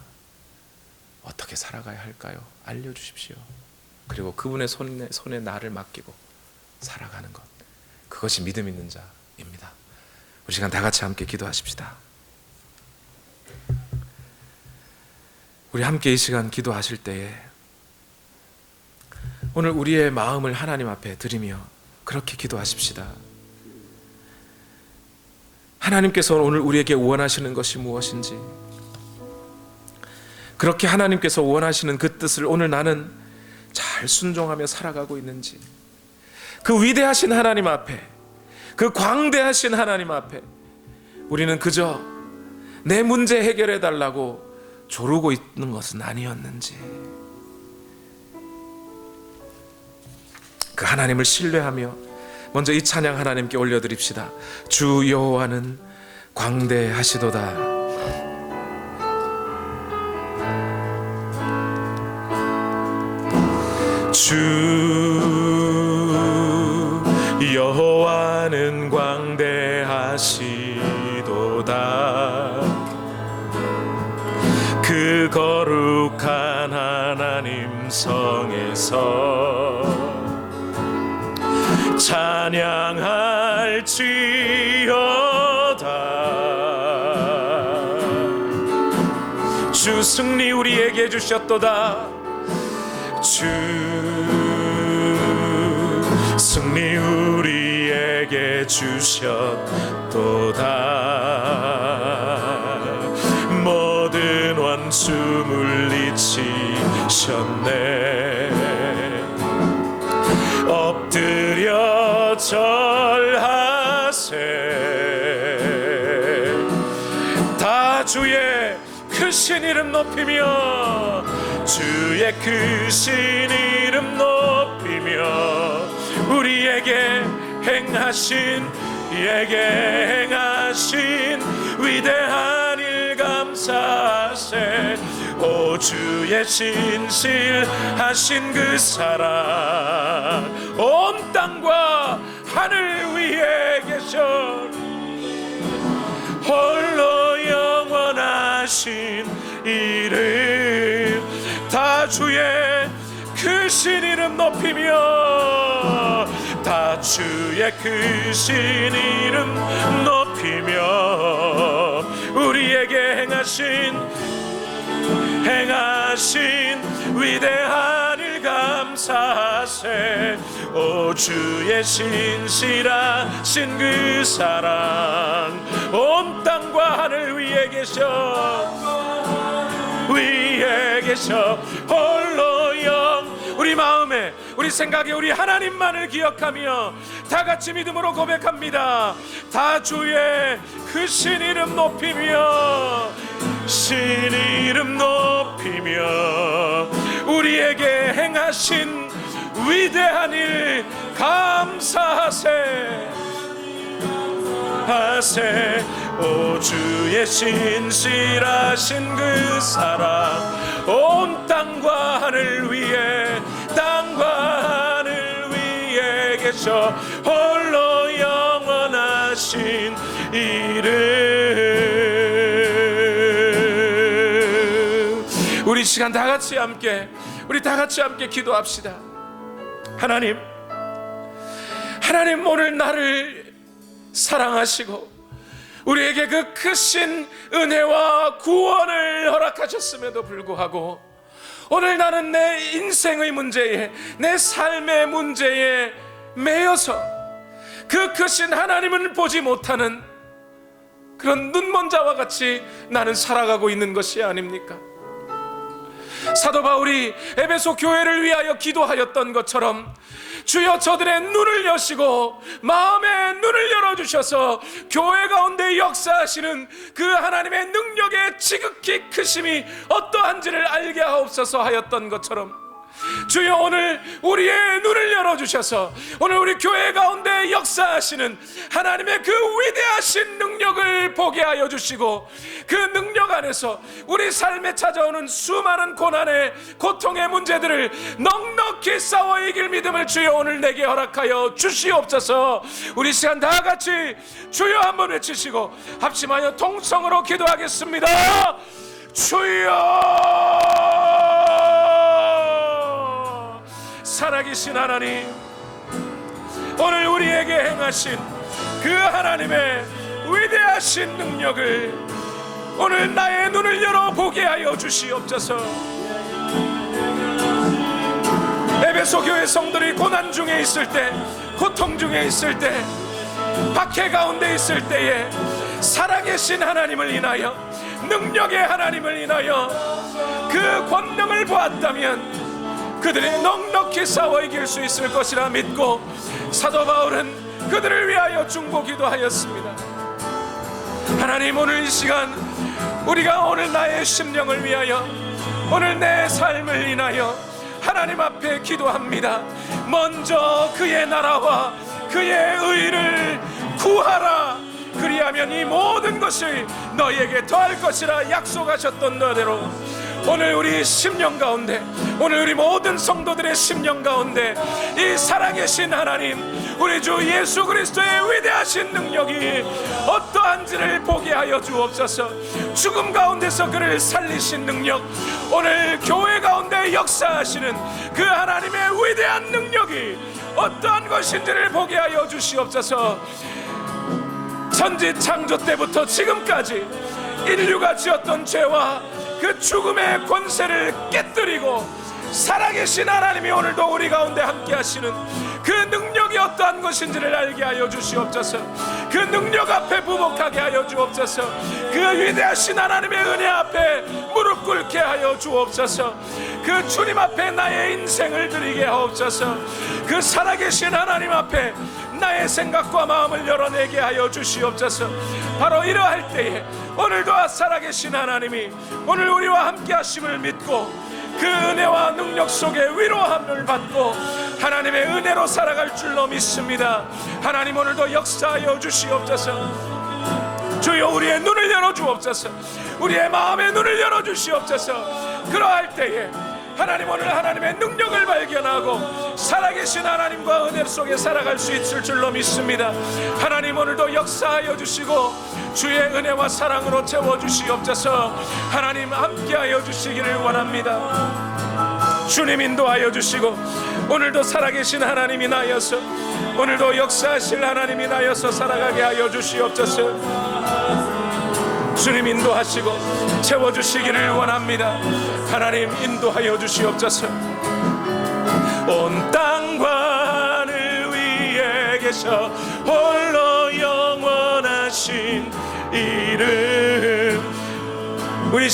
[SPEAKER 1] 어떻게 살아가야 할까요? 알려주십시오. 그리고 그분의 손에 나를 맡기고 살아가는 것, 그것이 믿음 있는 자입니다. 우리 시간 다 같이 함께 기도하십시다. 우리 함께 이 시간 기도하실 때에 오늘 우리의 마음을 하나님 앞에 드리며 그렇게 기도하십시다. 하나님께서 오늘 우리에게 원하시는 것이 무엇인지, 그렇게 하나님께서 원하시는 그 뜻을 오늘 나는 잘 순종하며 살아가고 있는지, 그 위대하신 하나님 앞에, 그 광대하신 하나님 앞에 우리는 그저 내 문제 해결해 달라고 조르고 있는 것은 아니었는지, 그 하나님을 신뢰하며 먼저 이 찬양 하나님께 올려드립시다. 주 여호와는 광대하시도다. 주 여호와는 광대하시도다. 그 거룩한 하나님 성에서 찬양할지어다. 주 승리 우리에게 주셨도다. 주 승리 우리에게 주셨도다. 모든 원수 물리치셨네. 엎드려 절하세. 다 주의 크신 이름 높이며, 주의 크신 이름 높이며, 우리에게 행하신 위대한 일 감사하세. 오 주의 진실하신 그 사랑, 온 땅과 하늘 위에 계셔 홀로 영원하신 이름, 다 주의 크신 이름 높이며 다 주의 크신 이름 높이며 우리에게 행하신 위대한 일 감사하세. 오 주의 신실하신 그 사랑 온 땅과 하늘 위에 계셔 홀로 영. 우리 마음에 우리 생각에 우리 하나님만을 기억하며 다 같이 믿음으로 고백합니다. 다 주의 크신 이름 높이며 신 이름 높이며 우리에게 행하신 위대한 일 감사하세. 오 주의 신실하신 그 사랑 온 땅과 하늘 위에 계셔 홀로 영원하신 이름. 우리 시간 다 같이 함께 기도합시다. 하나님 오늘 나를 사랑하시고 우리에게 그 크신 은혜와 구원을 허락하셨음에도 불구하고 오늘 나는 내 인생의 문제에 내 삶의 문제에 매여서 그 크신 하나님을 보지 못하는 그런 눈먼 자와 같이 나는 살아가고 있는 것이 아닙니까? 사도 바울이 에베소 교회를 위하여 기도하였던 것처럼 주여 저들의 눈을 여시고 마음의 눈을 열어주셔서 교회 가운데 역사하시는 그 하나님의 능력의 지극히 크심이 어떠한지를 알게 하옵소서 하였던 것처럼 주여 오늘 우리의 눈을 열어주셔서 오늘 우리 교회 가운데 역사하시는 하나님의 그 위대하신 능력을 보게 하여 주시고 그 능력 안에서 우리 삶에 찾아오는 수많은 고난의 고통의 문제들을 넉넉히 싸워 이길 믿음을 주여 오늘 내게 허락하여 주시옵소서. 우리 시간 다 같이 주여 한번 외치시고 합심하여 통성으로 기도하겠습니다. 주여 살아계신 하나님 오늘 우리에게 행하신 그 하나님의 위대하신 능력을 오늘 나의 눈을 열어 보게 하여 주시옵소서. 에베소 교회 성도들이 고난 중에 있을 때 고통 중에 있을 때 박해 가운데 있을 때에 살아계신 하나님을 인하여 능력의 하나님을 인하여 그 권능을 보았다면 그들이 넉넉히 싸워 이길 수 있을 것이라 믿고 사도 바울은 그들을 위하여 중보기도 하였습니다. 하나님 오늘 이 시간 우리가 오늘 나의 심령을 위하여 오늘 내 삶을 인하여 하나님 앞에 기도합니다. 먼저 그의 나라와 그의 의를 구하라. 그리하면 이 모든 것이 너희에게 더할 것이라 약속하셨던 너대로 오늘 우리 심령 가운데 오늘 우리 모든 성도들의 심령 가운데 이 살아계신 하나님 우리 주 예수 그리스도의 위대하신 능력이 어떠한지를 보게 하여 주옵소서. 죽음 가운데서 그를 살리신 능력 오늘 교회 가운데 역사하시는 그 하나님의 위대한 능력이 어떠한 것인지를 보게 하여 주시옵소서. 천지 창조 때부터 지금까지 인류가 지었던 죄와 그 죽음의 권세를 깨뜨리고 살아계신 하나님이 오늘도 우리 가운데 함께 하시는 그 능력이 어떠한 것인지를 알게 하여 주시옵소서. 그 능력 앞에 부복하게 하여 주옵소서. 그 위대하신 하나님의 은혜 앞에 무릎 꿇게 하여 주옵소서. 그 주님 앞에 나의 인생을 드리게 하옵소서. 그 살아계신 하나님 앞에 나의 생각과 마음을 열어내게 하여 주시옵소서. 바로 이러할 때에 오늘도 살아계신 하나님이 오늘 우리와 함께 하심을 믿고 그 은혜와 능력 속에 위로함을 받고 하나님의 은혜로 살아갈 줄로 믿습니다. 하나님 오늘도 역사하여 주시옵소서. 주여 우리의 눈을 열어주옵소서. 우리의 마음의 눈을 열어주시옵소서. 그러할 때에 하나님 오늘 하나님의 능력을 발견하고 살아계신 하나님과 은혜 속에 살아갈 수 있을 줄로 믿습니다. 하나님 오늘도 역사하여 주시고 주의 은혜와 사랑으로 채워주시옵소서. 하나님 함께하여 주시기를 원합니다. 주님 인도하여 주시고, 오늘도 살아계신 하나님이 나여서, 오늘도 역사하실 하나님이 나여서 살아가게 하여 주시옵소서. 주님 인도하시고 채워주시기를 원합니다. 하나님 인도하여 주시옵소서. 온 땅과 하늘 위에 계셔 홀로 영원하신 이름, 우리